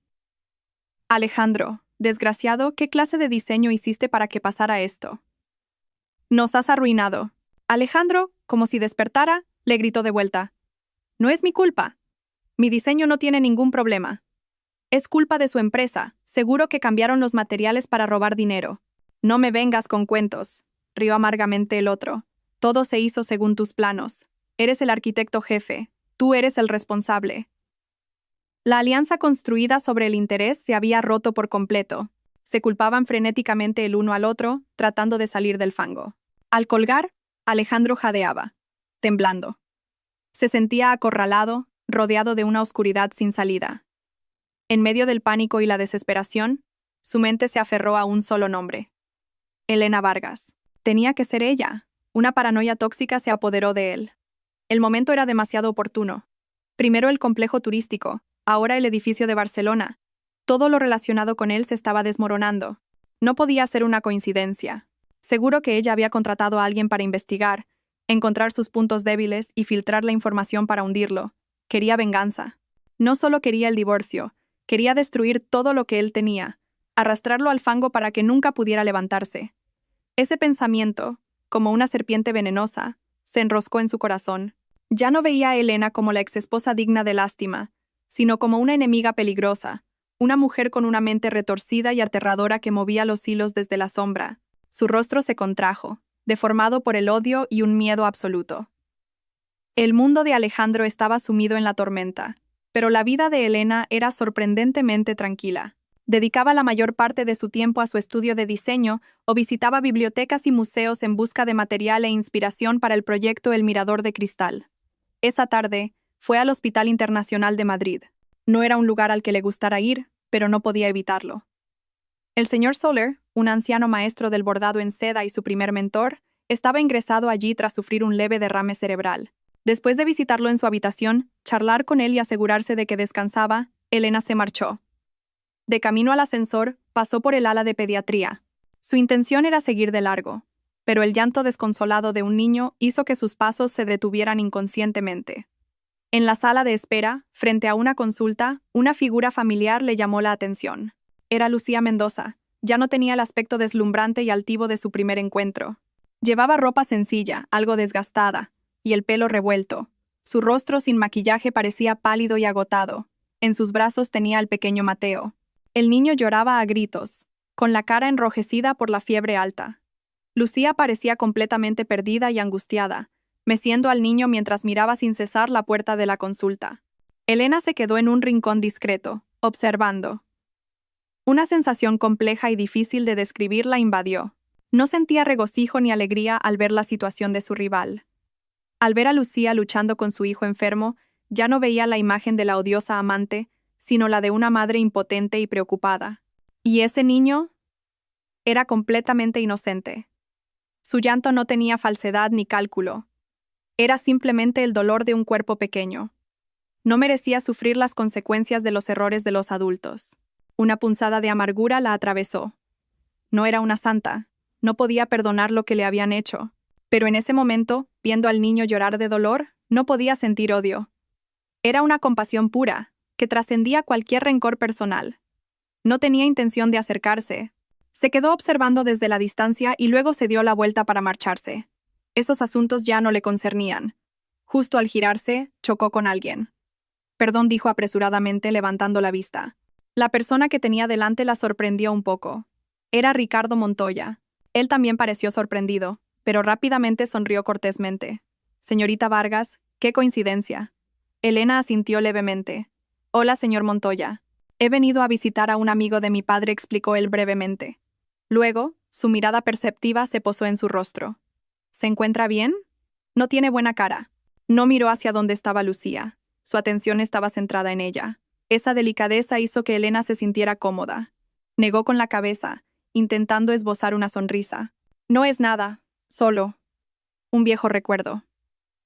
Alejandro, desgraciado, ¿qué clase de diseño hiciste para que pasara esto? Nos has arruinado. Alejandro, como si despertara, le gritó de vuelta. No es mi culpa. Mi diseño no tiene ningún problema. Es culpa de su empresa, seguro que cambiaron los materiales para robar dinero. No me vengas con cuentos, rió amargamente el otro. Todo se hizo según tus planos. Eres el arquitecto jefe, tú eres el responsable. La alianza construida sobre el interés se había roto por completo. Se culpaban frenéticamente el uno al otro, tratando de salir del fango. Al colgar, Alejandro jadeaba, temblando. Se sentía acorralado, rodeado de una oscuridad sin salida. En medio del pánico y la desesperación, su mente se aferró a un solo nombre: Elena Vargas. Tenía que ser ella. Una paranoia tóxica se apoderó de él. El momento era demasiado oportuno. Primero el complejo turístico, ahora el edificio de Barcelona. Todo lo relacionado con él se estaba desmoronando. No podía ser una coincidencia. Seguro que ella había contratado a alguien para investigar, encontrar sus puntos débiles y filtrar la información para hundirlo. Quería venganza. No solo quería el divorcio, quería destruir todo lo que él tenía, arrastrarlo al fango para que nunca pudiera levantarse. Ese pensamiento, como una serpiente venenosa, se enroscó en su corazón. Ya no veía a Elena como la exesposa digna de lástima, sino como una enemiga peligrosa, una mujer con una mente retorcida y aterradora que movía los hilos desde la sombra. Su rostro se contrajo, deformado por el odio y un miedo absoluto. El mundo de Alejandro estaba sumido en la tormenta, pero la vida de Elena era sorprendentemente tranquila. Dedicaba la mayor parte de su tiempo a su estudio de diseño o visitaba bibliotecas y museos en busca de material e inspiración para el proyecto El Mirador de Cristal. Esa tarde, fue al Hospital Internacional de Madrid. No era un lugar al que le gustara ir, pero no podía evitarlo. El señor Soler, un anciano maestro del bordado en seda y su primer mentor, estaba ingresado allí tras sufrir un leve derrame cerebral. Después de visitarlo en su habitación, charlar con él y asegurarse de que descansaba, Elena se marchó. De camino al ascensor, pasó por el ala de pediatría. Su intención era seguir de largo, pero el llanto desconsolado de un niño hizo que sus pasos se detuvieran inconscientemente. En la sala de espera, frente a una consulta, una figura familiar le llamó la atención. Era Lucía Mendoza. Ya no tenía el aspecto deslumbrante y altivo de su primer encuentro. Llevaba ropa sencilla, algo desgastada, y el pelo revuelto. Su rostro sin maquillaje parecía pálido y agotado. En sus brazos tenía al pequeño Mateo. El niño lloraba a gritos, con la cara enrojecida por la fiebre alta. Lucía parecía completamente perdida y angustiada, meciendo al niño mientras miraba sin cesar la puerta de la consulta. Elena se quedó en un rincón discreto, observando. Una sensación compleja y difícil de describir la invadió. No sentía regocijo ni alegría al ver la situación de su rival. Al ver a Lucía luchando con su hijo enfermo, ya no veía la imagen de la odiosa amante, sino la de una madre impotente y preocupada. ¿Y ese niño? Era completamente inocente. Su llanto no tenía falsedad ni cálculo. Era simplemente el dolor de un cuerpo pequeño. No merecía sufrir las consecuencias de los errores de los adultos. Una punzada de amargura la atravesó. No era una santa. No podía perdonar lo que le habían hecho. Pero en ese momento, viendo al niño llorar de dolor, no podía sentir odio. Era una compasión pura, que trascendía cualquier rencor personal. No tenía intención de acercarse. Se quedó observando desde la distancia y luego se dio la vuelta para marcharse. Esos asuntos ya no le concernían. Justo al girarse, chocó con alguien. Perdón, dijo apresuradamente, levantando la vista. La persona que tenía delante la sorprendió un poco. Era Ricardo Montoya. Él también pareció sorprendido, pero rápidamente sonrió cortésmente. Señorita Vargas, qué coincidencia. Elena asintió levemente. Hola, señor Montoya. He venido a visitar a un amigo de mi padre, explicó él brevemente. Luego, su mirada perceptiva se posó en su rostro. ¿Se encuentra bien? No tiene buena cara. No miró hacia donde estaba Lucía. Su atención estaba centrada en ella. Esa delicadeza hizo que Elena se sintiera cómoda. Negó con la cabeza, intentando esbozar una sonrisa. No es nada, solo un viejo recuerdo.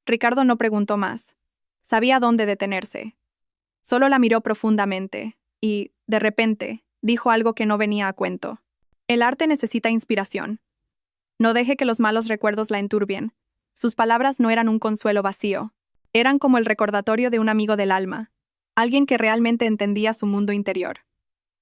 Ricardo no preguntó más. Sabía dónde detenerse. Solo la miró profundamente y, de repente, dijo algo que no venía a cuento. El arte necesita inspiración. No deje que los malos recuerdos la enturbien. Sus palabras no eran un consuelo vacío. Eran como el recordatorio de un amigo del alma, alguien que realmente entendía su mundo interior.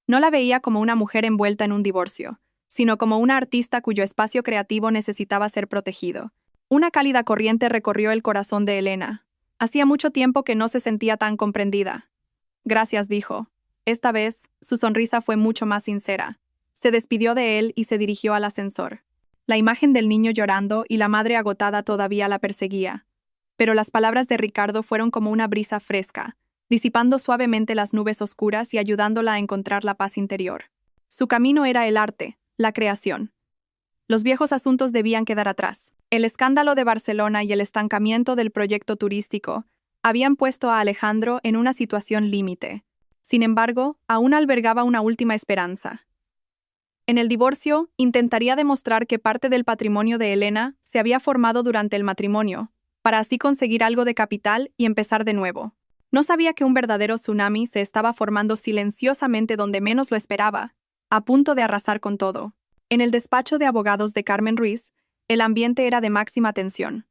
No la veía como una mujer envuelta en un divorcio, sino como una artista cuyo espacio creativo necesitaba ser protegido. Una cálida corriente recorrió el corazón de Elena. Hacía mucho tiempo que no se sentía tan comprendida. Gracias, dijo. Esta vez, su sonrisa fue mucho más sincera. Se despidió de él y se dirigió al ascensor. La imagen del niño llorando y la madre agotada todavía la perseguía. Pero las palabras de Ricardo fueron como una brisa fresca, disipando suavemente las nubes oscuras y ayudándola a encontrar la paz interior. Su camino era el arte, la creación. Los viejos asuntos debían quedar atrás. El escándalo de Barcelona y el estancamiento del proyecto turístico habían puesto a Alejandro en una situación límite. Sin embargo, aún albergaba una última esperanza. En el divorcio, intentaría demostrar que parte del patrimonio de Elena se había formado durante el matrimonio, para así conseguir algo de capital y empezar de nuevo. No sabía que un verdadero tsunami se estaba formando silenciosamente donde menos lo esperaba, a punto de arrasar con todo. En el despacho de abogados de Carmen Ruiz, el ambiente era de máxima tensión.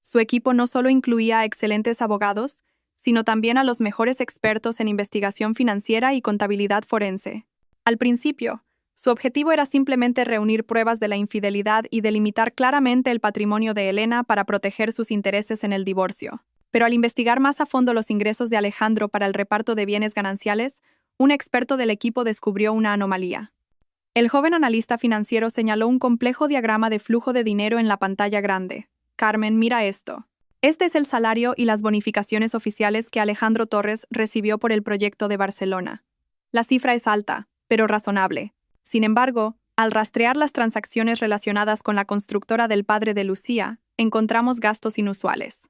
Su equipo no solo incluía a excelentes abogados, sino también a los mejores expertos en investigación financiera y contabilidad forense. Al principio, su objetivo era simplemente reunir pruebas de la infidelidad y delimitar claramente el patrimonio de Elena para proteger sus intereses en el divorcio. Pero al investigar más a fondo los ingresos de Alejandro para el reparto de bienes gananciales, un experto del equipo descubrió una anomalía. El joven analista financiero señaló un complejo diagrama de flujo de dinero en la pantalla grande. Carmen, mira esto. Este es el salario y las bonificaciones oficiales que Alejandro Torres recibió por el proyecto de Barcelona. La cifra es alta, pero razonable. Sin embargo, al rastrear las transacciones relacionadas con la constructora del padre de Lucía, encontramos gastos inusuales.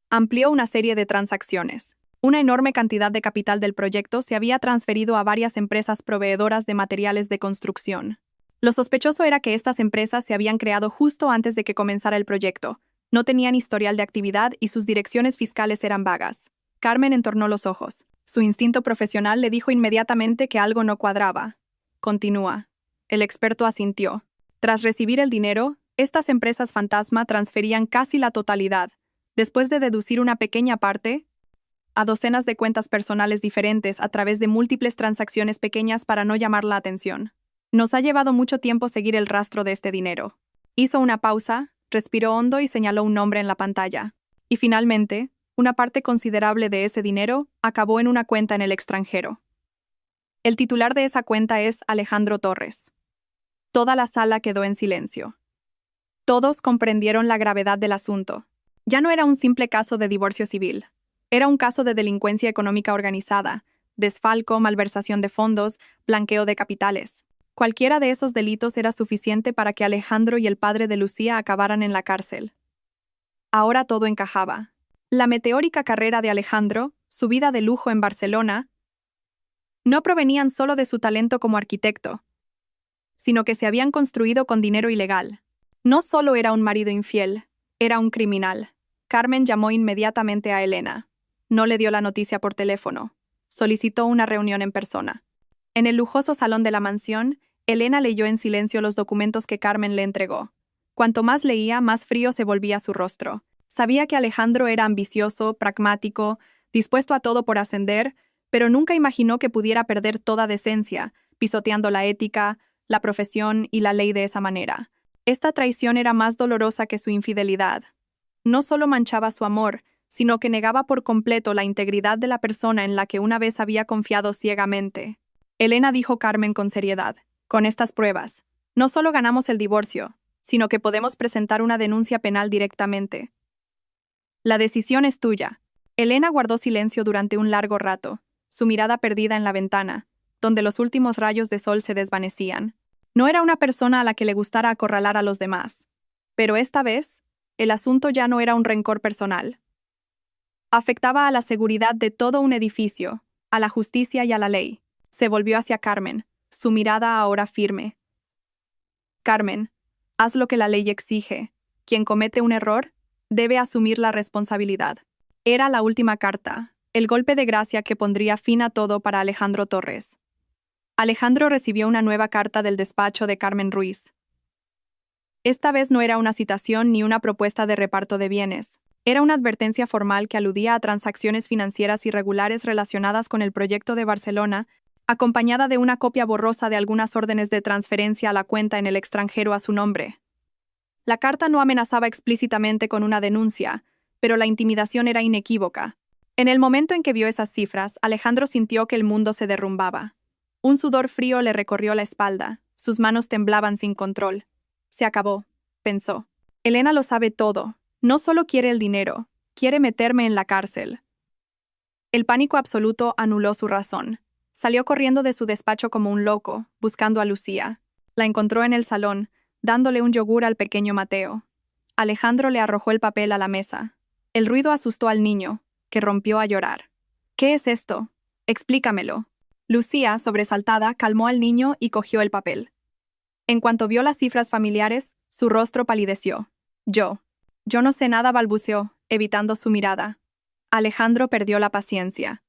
Amplió una serie de transacciones. Una enorme cantidad de capital del proyecto se había transferido a varias empresas proveedoras de materiales de construcción. Lo sospechoso era que estas empresas se habían creado justo antes de que comenzara el proyecto. No tenían historial de actividad y sus direcciones fiscales eran vagas. Carmen entornó los ojos. Su instinto profesional le dijo inmediatamente que algo no cuadraba. Continúa. El experto asintió. Tras recibir el dinero, estas empresas fantasma transferían casi la totalidad, después de deducir una pequeña parte, a docenas de cuentas personales diferentes a través de múltiples transacciones pequeñas para no llamar la atención. Nos ha llevado mucho tiempo seguir el rastro de este dinero. Hizo una pausa, respiró hondo y señaló un nombre en la pantalla. Y finalmente, una parte considerable de ese dinero acabó en una cuenta en el extranjero. El titular de esa cuenta es Alejandro Torres. Toda la sala quedó en silencio. Todos comprendieron la gravedad del asunto. Ya no era un simple caso de divorcio civil. Era un caso de delincuencia económica organizada, desfalco, malversación de fondos, blanqueo de capitales. Cualquiera de esos delitos era suficiente para que Alejandro y el padre de Lucía acabaran en la cárcel. Ahora todo encajaba. La meteórica carrera de Alejandro, su vida de lujo en Barcelona, no provenían solo de su talento como arquitecto, sino que se habían construido con dinero ilegal. No solo era un marido infiel, era un criminal. Carmen llamó inmediatamente a Elena. No le dio la noticia por teléfono. Solicitó una reunión en persona. En el lujoso salón de la mansión, Elena leyó en silencio los documentos que Carmen le entregó. Cuanto más leía, más frío se volvía su rostro. Sabía que Alejandro era ambicioso, pragmático, dispuesto a todo por ascender, pero nunca imaginó que pudiera perder toda decencia, pisoteando la ética, la profesión y la ley de esa manera. Esta traición era más dolorosa que su infidelidad. No solo manchaba su amor, sino que negaba por completo la integridad de la persona en la que una vez había confiado ciegamente. Elena dijo Carmen con seriedad: con estas pruebas, no solo ganamos el divorcio, sino que podemos presentar una denuncia penal directamente. La decisión es tuya. Elena guardó silencio durante un largo rato, su mirada perdida en la ventana, donde los últimos rayos de sol se desvanecían. No era una persona a la que le gustara acorralar a los demás. Pero esta vez, el asunto ya no era un rencor personal. Afectaba a la seguridad de todo un edificio, a la justicia y a la ley. Se volvió hacia Carmen, su mirada ahora firme. Carmen, haz lo que la ley exige. Quien comete un error debe asumir la responsabilidad. Era la última carta, el golpe de gracia que pondría fin a todo para Alejandro Torres. Alejandro recibió una nueva carta del despacho de Carmen Ruiz. Esta vez no era una citación ni una propuesta de reparto de bienes. Era una advertencia formal que aludía a transacciones financieras irregulares relacionadas con el proyecto de Barcelona, acompañada de una copia borrosa de algunas órdenes de transferencia a la cuenta en el extranjero a su nombre. La carta no amenazaba explícitamente con una denuncia, pero la intimidación era inequívoca. En el momento en que vio esas cifras, Alejandro sintió que el mundo se derrumbaba. Un sudor frío le recorrió la espalda, sus manos temblaban sin control. Se acabó, pensó. Elena lo sabe todo. No solo quiere el dinero, quiere meterme en la cárcel. El pánico absoluto anuló su razón. Salió corriendo de su despacho como un loco, buscando a Lucía. La encontró en el salón, dándole un yogur al pequeño Mateo. Alejandro le arrojó el papel a la mesa. El ruido asustó al niño, que rompió a llorar. ¿Qué es esto? Explícamelo. Lucía, sobresaltada, calmó al niño y cogió el papel. En cuanto vio las cifras familiares, su rostro palideció. Yo no sé nada, balbuceó, evitando su mirada. Alejandro perdió la paciencia.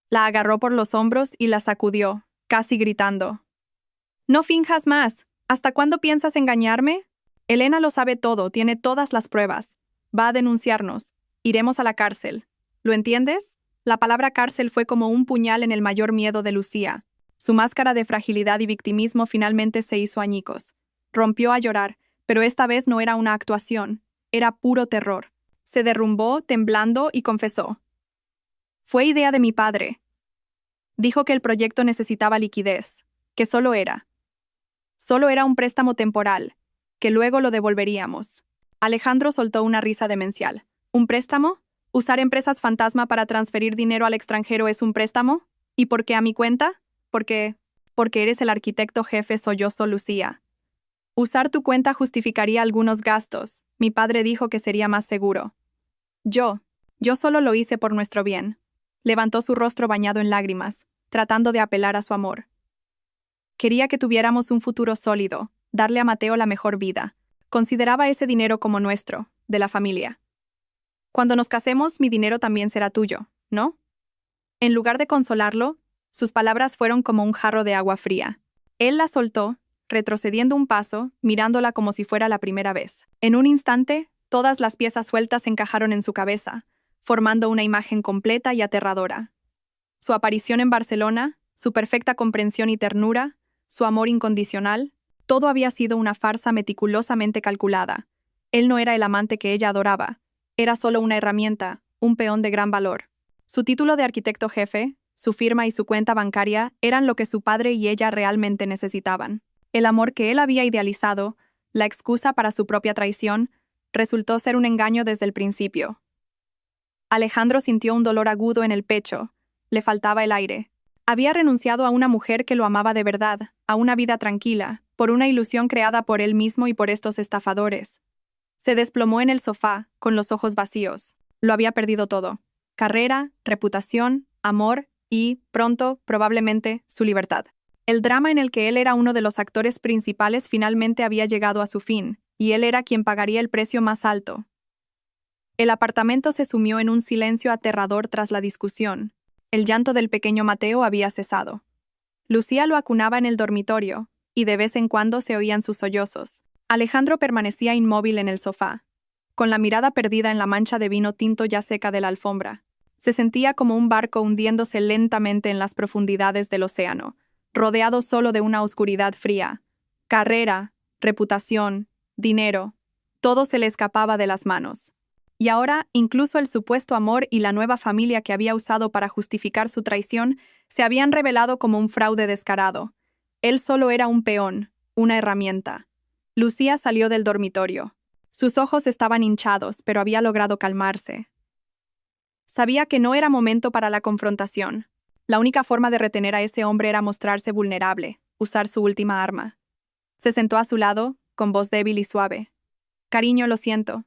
La agarró por los hombros y la sacudió, casi gritando. «No finjas más. ¿Hasta cuándo piensas engañarme? Elena lo sabe todo, tiene todas las pruebas. Va a denunciarnos. Iremos a la cárcel. ¿Lo entiendes?» La palabra cárcel fue como un puñal en el mayor miedo de Lucía. Su máscara de fragilidad y victimismo finalmente se hizo añicos. Rompió a llorar, pero esta vez no era una actuación, era puro terror. Se derrumbó, temblando, y confesó. «Fue idea de mi padre». Dijo que el proyecto necesitaba liquidez, que solo era un préstamo temporal, que luego lo devolveríamos. Alejandro soltó una risa demencial. ¿Un préstamo? ¿Usar empresas fantasma para transferir dinero al extranjero es un préstamo? ¿Y por qué a mi cuenta? Porque eres el arquitecto jefe, sollozó Lucía. Usar tu cuenta justificaría algunos gastos. Mi padre dijo que sería más seguro. Yo solo lo hice por nuestro bien. Levantó su rostro bañado en lágrimas, tratando de apelar a su amor. Quería que tuviéramos un futuro sólido, darle a Mateo la mejor vida. Consideraba ese dinero como nuestro, de la familia. Cuando nos casemos, mi dinero también será tuyo, ¿no? En lugar de consolarlo, sus palabras fueron como un jarro de agua fría. Él la soltó, retrocediendo un paso, mirándola como si fuera la primera vez. En un instante, todas las piezas sueltas encajaron en su cabeza, formando una imagen completa y aterradora. Su aparición en Barcelona, su perfecta comprensión y ternura, su amor incondicional, todo había sido una farsa meticulosamente calculada. Él no era el amante que ella adoraba. Era solo una herramienta, un peón de gran valor. Su título de arquitecto jefe, su firma y su cuenta bancaria eran lo que su padre y ella realmente necesitaban. El amor que él había idealizado La excusa para su propia traición resultó ser un engaño desde el principio. Alejandro sintió un dolor agudo en el pecho. Le faltaba el aire. Había renunciado a una mujer que lo amaba de verdad, a una vida tranquila, por una ilusión creada por él mismo y por estos estafadores. Se desplomó en el sofá, con los ojos vacíos. Lo había perdido todo. Carrera, reputación, amor y, pronto, probablemente, su libertad. El drama en el que él era uno de los actores principales finalmente había llegado a su fin, y él era quien pagaría el precio más alto. El apartamento se sumió en un silencio aterrador tras la discusión. El llanto del pequeño Mateo había cesado. Lucía lo acunaba en el dormitorio, y de vez en cuando se oían sus sollozos. Alejandro permanecía inmóvil en el sofá, con la mirada perdida en la mancha de vino tinto ya seca de la alfombra. Se sentía como un barco hundiéndose lentamente en las profundidades del océano, rodeado solo de una oscuridad fría. Carrera, reputación, dinero, todo se le escapaba de las manos. Y ahora, incluso el supuesto amor y la nueva familia que había usado para justificar su traición se habían revelado como un fraude descarado. Él solo era un peón, una herramienta. Lucía salió del dormitorio. Sus ojos estaban hinchados, pero había logrado calmarse. Sabía que no era momento para la confrontación. La única forma de retener a ese hombre era mostrarse vulnerable, usar su última arma. Se sentó a su lado, con voz débil y suave. «Cariño, lo siento.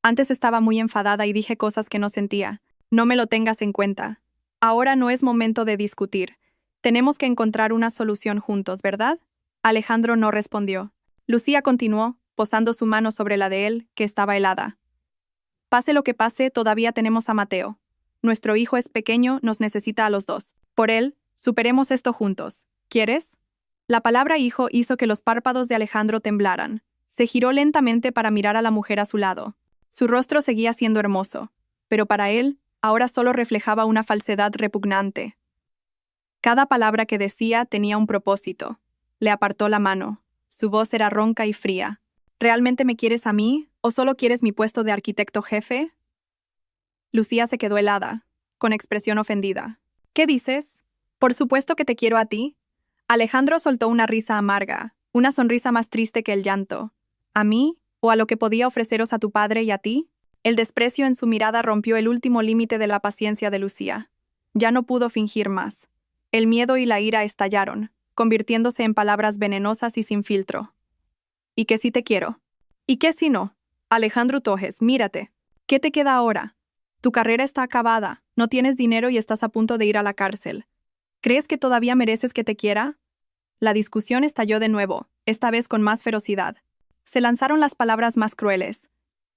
Antes estaba muy enfadada y dije cosas que no sentía. No me lo tengas en cuenta. Ahora no es momento de discutir. Tenemos que encontrar una solución juntos, ¿verdad?» Alejandro no respondió. Lucía continuó, posando su mano sobre la de él, que estaba helada. «Pase lo que pase, todavía tenemos a Mateo. Nuestro hijo es pequeño, nos necesita a los dos. Por él, superemos esto juntos. ¿Quieres?» La palabra hijo hizo que los párpados de Alejandro temblaran. Se giró lentamente para mirar a la mujer a su lado. Su rostro seguía siendo hermoso, pero para él, ahora solo reflejaba una falsedad repugnante. Cada palabra que decía tenía un propósito. Le apartó la mano. Su voz era ronca y fría. «¿Realmente me quieres a mí, o solo quieres mi puesto de arquitecto jefe?» Lucía se quedó helada, con expresión ofendida. «¿Qué dices? Por supuesto que te quiero a ti». Alejandro soltó una risa amarga, una sonrisa más triste que el llanto. «¿A mí? ¿O a lo que podía ofreceros a tu padre y a ti?» El desprecio en su mirada rompió el último límite de la paciencia de Lucía. Ya no pudo fingir más. El miedo y la ira estallaron, convirtiéndose en palabras venenosas y sin filtro. «¿Y que sí te quiero? ¿Y qué si no? Alejandro Tojes, mírate. ¿Qué te queda ahora? Tu carrera está acabada, no tienes dinero y estás a punto de ir a la cárcel. ¿Crees que todavía mereces que te quiera?» La discusión estalló de nuevo, esta vez con más ferocidad. Se lanzaron las palabras más crueles.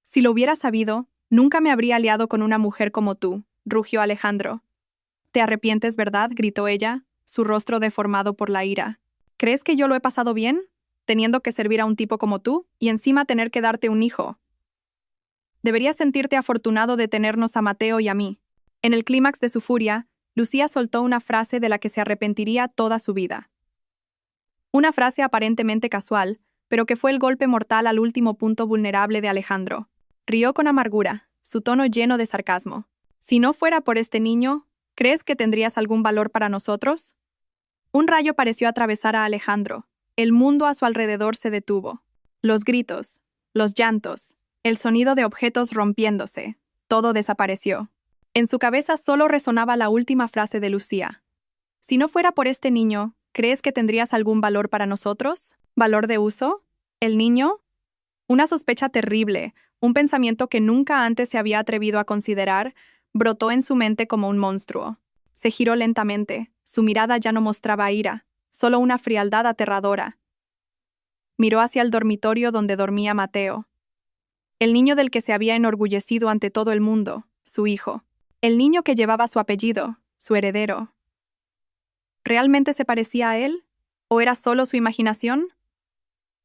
«Si lo hubiera sabido, nunca me habría aliado con una mujer como tú», rugió Alejandro. «¿Te arrepientes, verdad?», gritó ella, su rostro deformado por la ira. «¿Crees que yo lo he pasado bien? Teniendo que servir a un tipo como tú, y encima tener que darte un hijo. Deberías sentirte afortunado de tenernos a Mateo y a mí». En el clímax de su furia, Lucía soltó una frase de la que se arrepentiría toda su vida. Una frase aparentemente casual, pero que fue el golpe mortal al último punto vulnerable de Alejandro. Rió con amargura, su tono lleno de sarcasmo. «Si no fuera por este niño, ¿crees que tendrías algún valor para nosotros?» Un rayo pareció atravesar a Alejandro. El mundo a su alrededor se detuvo. Los gritos, los llantos, el sonido de objetos rompiéndose, todo desapareció. En su cabeza solo resonaba la última frase de Lucía. «Si no fuera por este niño, ¿crees que tendrías algún valor para nosotros? ¿Valor de uso? ¿El niño?» Una sospecha terrible, un pensamiento que nunca antes se había atrevido a considerar, brotó en su mente como un monstruo. Se giró lentamente, su mirada ya no mostraba ira, solo una frialdad aterradora. Miró hacia el dormitorio donde dormía Mateo. El niño del que se había enorgullecido ante todo el mundo, su hijo. El niño que llevaba su apellido, su heredero. ¿Realmente se parecía a él? ¿O era solo su imaginación?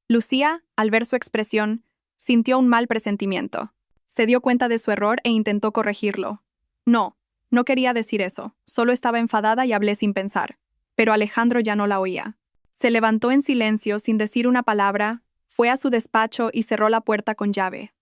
Lucía, al ver su expresión, sintió un mal presentimiento. Se dio cuenta de su error e intentó corregirlo. No quería decir eso, solo estaba enfadada y hablé sin pensar. Pero Alejandro ya no la oía. Se levantó en silencio sin decir una palabra, fue a su despacho y cerró la puerta con llave.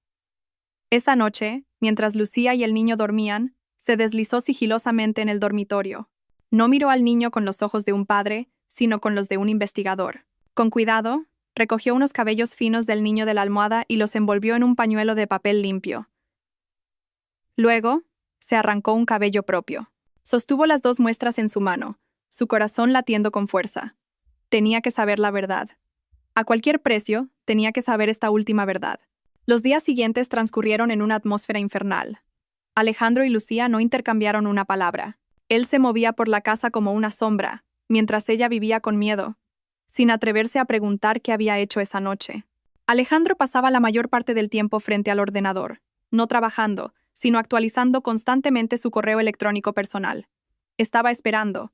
Esa noche, mientras Lucía y el niño dormían, se deslizó sigilosamente en el dormitorio. No miró al niño con los ojos de un padre, sino con los de un investigador. Con cuidado, recogió unos cabellos finos del niño de la almohada y los envolvió en un pañuelo de papel limpio. Luego, se arrancó un cabello propio. Sostuvo las dos muestras en su mano, su corazón latiendo con fuerza. Tenía que saber la verdad. A cualquier precio, tenía que saber esta última verdad. Los días siguientes transcurrieron en una atmósfera infernal. Alejandro y Lucía no intercambiaron una palabra. Él se movía por la casa como una sombra, mientras ella vivía con miedo, sin atreverse a preguntar qué había hecho esa noche. Alejandro pasaba la mayor parte del tiempo frente al ordenador, no trabajando, sino actualizando constantemente su correo electrónico personal. Estaba esperando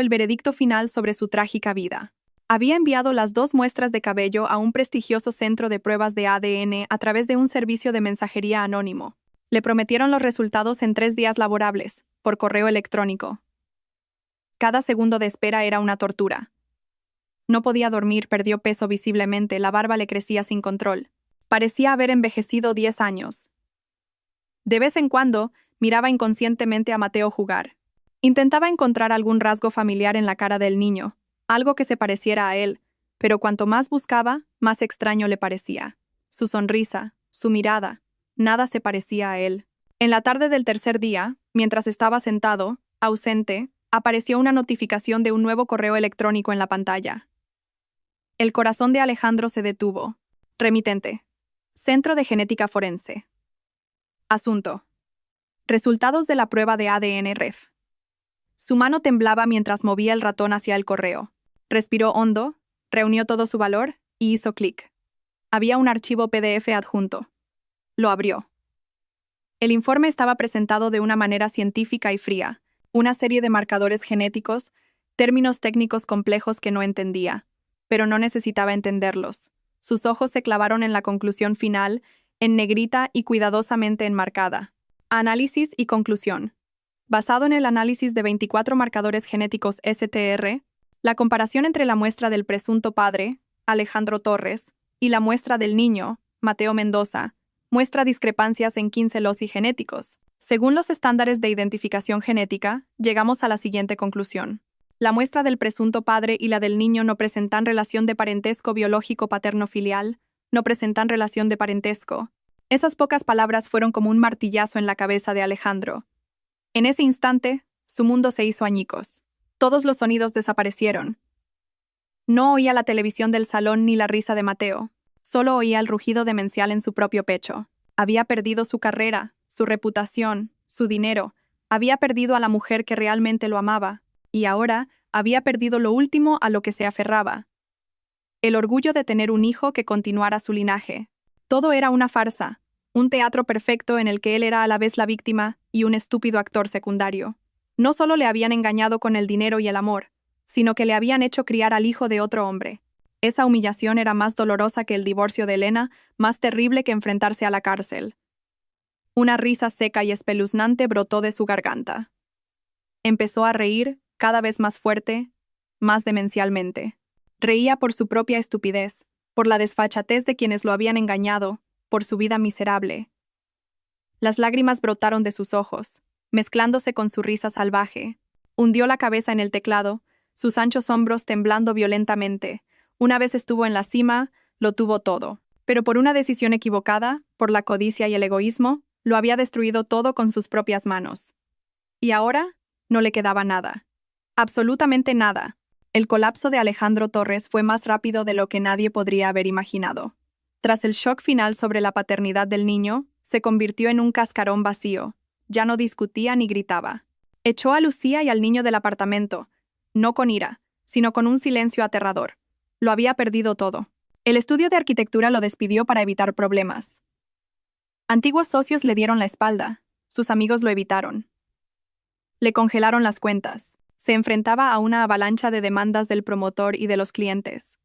el veredicto final sobre su trágica vida. Había enviado las 2 muestras de cabello a un prestigioso centro de pruebas de ADN a través de un servicio de mensajería anónimo. Le prometieron los resultados en 3 días laborables, por correo electrónico. Cada segundo de espera era una tortura. No podía dormir, perdió peso visiblemente, la barba le crecía sin control. Parecía haber envejecido 10 años. De vez en cuando, miraba inconscientemente a Mateo jugar. Intentaba encontrar algún rasgo familiar en la cara del niño, algo que se pareciera a él, pero cuanto más buscaba, más extraño le parecía. Su sonrisa, su mirada, nada se parecía a él. En la tarde del tercer día, mientras estaba sentado, ausente, apareció una notificación de un nuevo correo electrónico en la pantalla. El corazón de Alejandro se detuvo. Remitente. Centro de Genética Forense. Asunto. Resultados de la prueba de ADN REF. Su mano temblaba mientras movía el ratón hacia el correo. Respiró hondo, reunió todo su valor y hizo clic. Había un archivo PDF adjunto. Lo abrió. El informe estaba presentado de una manera científica y fría, una serie de marcadores genéticos, términos técnicos complejos que no entendía, pero no necesitaba entenderlos. Sus ojos se clavaron en la conclusión final, en negrita y cuidadosamente enmarcada. Análisis y conclusión. Basado en el análisis de 24 marcadores genéticos STR, la comparación entre la muestra del presunto padre, Alejandro Torres, y la muestra del niño, Mateo Mendoza, muestra discrepancias en 15 loci genéticos. Según los estándares de identificación genética, llegamos a la siguiente conclusión. La muestra del presunto padre y la del niño no presentan relación de parentesco biológico paterno-filial, no presentan relación de parentesco. Esas pocas palabras fueron como un martillazo en la cabeza de Alejandro. En ese instante, su mundo se hizo añicos. Todos los sonidos desaparecieron. No oía la televisión del salón ni la risa de Mateo. Solo oía el rugido demencial en su propio pecho. Había perdido su carrera, su reputación, su dinero. Había perdido a la mujer que realmente lo amaba. Y ahora había perdido lo último a lo que se aferraba. El orgullo de tener un hijo que continuara su linaje. Todo era una farsa, un teatro perfecto en el que él era a la vez la víctima y un estúpido actor secundario. No solo le habían engañado con el dinero y el amor, sino que le habían hecho criar al hijo de otro hombre. Esa humillación era más dolorosa que el divorcio de Elena, más terrible que enfrentarse a la cárcel. Una risa seca y espeluznante brotó de su garganta. Empezó a reír, cada vez más fuerte, más demencialmente. Reía por su propia estupidez, por la desfachatez de quienes lo habían engañado, por su vida miserable. Las lágrimas brotaron de sus ojos, mezclándose con su risa salvaje. Hundió la cabeza en el teclado, sus anchos hombros temblando violentamente. Una vez estuvo en la cima, lo tuvo todo. Pero por una decisión equivocada, por la codicia y el egoísmo, lo había destruido todo con sus propias manos. Y ahora, no le quedaba nada. Absolutamente nada. El colapso de Alejandro Torres fue más rápido de lo que nadie podría haber imaginado. Tras el shock final sobre la paternidad del niño, se convirtió en un cascarón vacío. Ya no discutía ni gritaba. Echó a Lucía y al niño del apartamento, no con ira, sino con un silencio aterrador. Lo había perdido todo. El estudio de arquitectura lo despidió para evitar problemas. Antiguos socios le dieron la espalda. Sus amigos lo evitaron. Le congelaron las cuentas. Se enfrentaba a una avalancha de demandas del promotor y de los clientes.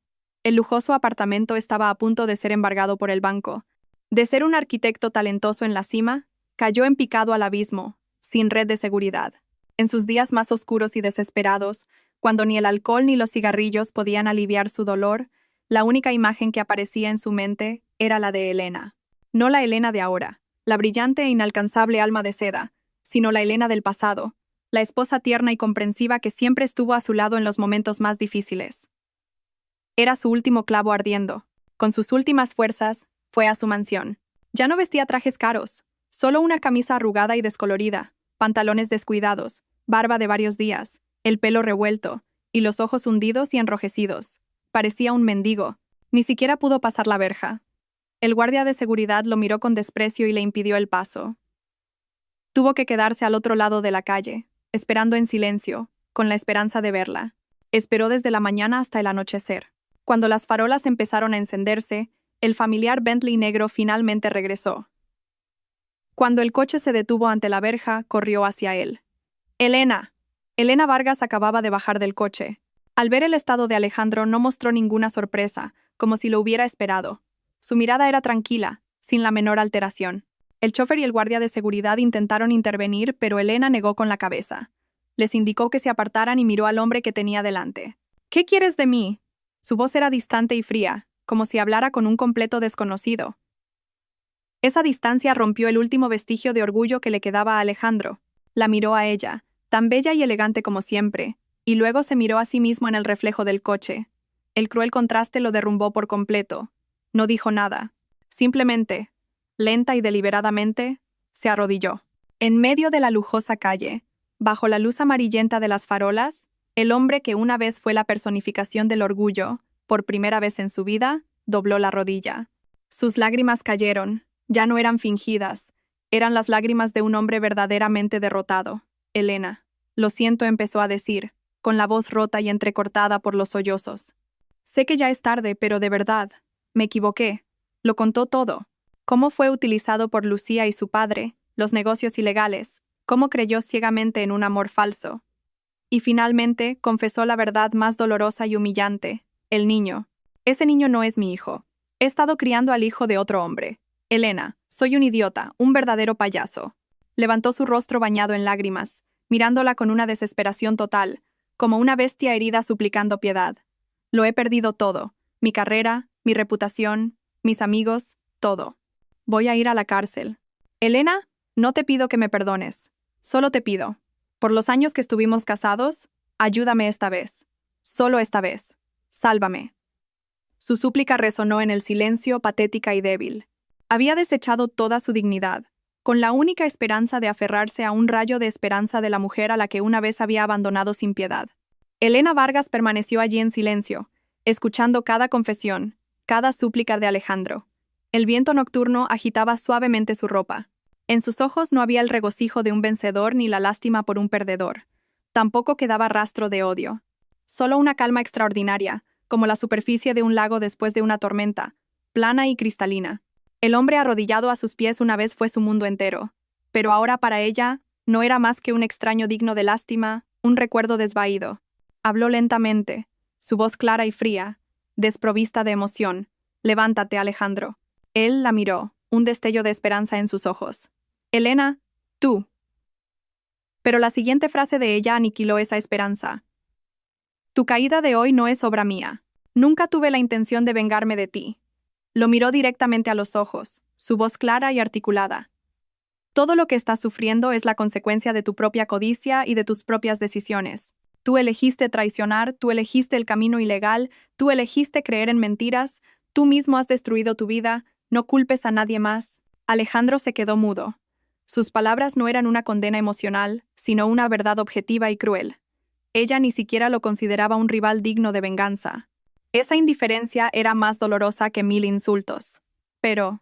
El lujoso apartamento estaba a punto de ser embargado por el banco. De ser un arquitecto talentoso en la cima, cayó en picado al abismo, sin red de seguridad. En sus días más oscuros y desesperados, cuando ni el alcohol ni los cigarrillos podían aliviar su dolor, la única imagen que aparecía en su mente era la de Elena. No la Elena de ahora, la brillante e inalcanzable alma de seda, sino la Elena del pasado, la esposa tierna y comprensiva que siempre estuvo a su lado en los momentos más difíciles. Era su último clavo ardiendo. Con sus últimas fuerzas, fue a su mansión. Ya no vestía trajes caros, solo una camisa arrugada y descolorida, pantalones descuidados, barba de varios días, el pelo revuelto, y los ojos hundidos y enrojecidos. Parecía un mendigo. Ni siquiera pudo pasar la verja. El guardia de seguridad lo miró con desprecio y le impidió el paso. Tuvo que quedarse al otro lado de la calle, esperando en silencio, con la esperanza de verla. Esperó desde la mañana hasta el anochecer. Cuando las farolas empezaron a encenderse, el familiar Bentley negro finalmente regresó. Cuando el coche se detuvo ante la verja, corrió hacia él. ¡Elena! Elena Vargas acababa de bajar del coche. Al ver el estado de Alejandro no mostró ninguna sorpresa, como si lo hubiera esperado. Su mirada era tranquila, sin la menor alteración. El chofer y el guardia de seguridad intentaron intervenir, pero Elena negó con la cabeza. Les indicó que se apartaran y miró al hombre que tenía delante. ¿Qué quieres de mí? Su voz era distante y fría, como si hablara con un completo desconocido. Esa distancia rompió el último vestigio de orgullo que le quedaba a Alejandro. La miró a ella, tan bella y elegante como siempre, y luego se miró a sí mismo en el reflejo del coche. El cruel contraste lo derrumbó por completo. No dijo nada. Simplemente, lenta y deliberadamente, se arrodilló. En medio de la lujosa calle, bajo la luz amarillenta de las farolas, el hombre que una vez fue la personificación del orgullo, por primera vez en su vida, dobló la rodilla. Sus lágrimas cayeron, ya no eran fingidas, eran las lágrimas de un hombre verdaderamente derrotado. Elena, lo siento, empezó a decir, con la voz rota y entrecortada por los sollozos. Sé que ya es tarde, pero de verdad, me equivoqué. Lo contó todo. Cómo fue utilizado por Lucía y su padre, los negocios ilegales, cómo creyó ciegamente en un amor falso. Y finalmente confesó la verdad más dolorosa y humillante. El niño. Ese niño no es mi hijo. He estado criando al hijo de otro hombre. Elena, soy un idiota, un verdadero payaso. Levantó su rostro bañado en lágrimas, mirándola con una desesperación total, como una bestia herida suplicando piedad. Lo he perdido todo, mi carrera, mi reputación, mis amigos, todo. Voy a ir a la cárcel. Elena, no te pido que me perdones. Solo te pido, por los años que estuvimos casados, ayúdame esta vez. Solo esta vez. Sálvame. Su súplica resonó en el silencio, patética y débil. Había desechado toda su dignidad, con la única esperanza de aferrarse a un rayo de esperanza de la mujer a la que una vez había abandonado sin piedad. Elena Vargas permaneció allí en silencio, escuchando cada confesión, cada súplica de Alejandro. El viento nocturno agitaba suavemente su ropa. En sus ojos no había el regocijo de un vencedor ni la lástima por un perdedor. Tampoco quedaba rastro de odio. Solo una calma extraordinaria, como la superficie de un lago después de una tormenta, plana y cristalina. El hombre arrodillado a sus pies una vez fue su mundo entero, pero ahora para ella no era más que un extraño digno de lástima, un recuerdo desvaído. Habló lentamente, su voz clara y fría, desprovista de emoción. Levántate, Alejandro. Él la miró, un destello de esperanza en sus ojos. Elena, tú. Pero la siguiente frase de ella aniquiló esa esperanza. Tu caída de hoy no es obra mía. Nunca tuve la intención de vengarme de ti. Lo miró directamente a los ojos, su voz clara y articulada. Todo lo que estás sufriendo es la consecuencia de tu propia codicia y de tus propias decisiones. Tú elegiste traicionar, tú elegiste el camino ilegal, tú elegiste creer en mentiras, tú mismo has destruido tu vida, no culpes a nadie más. Alejandro se quedó mudo. Sus palabras no eran una condena emocional, sino una verdad objetiva y cruel. Ella ni siquiera lo consideraba un rival digno de venganza. Esa indiferencia era más dolorosa que 1000 insultos. Pero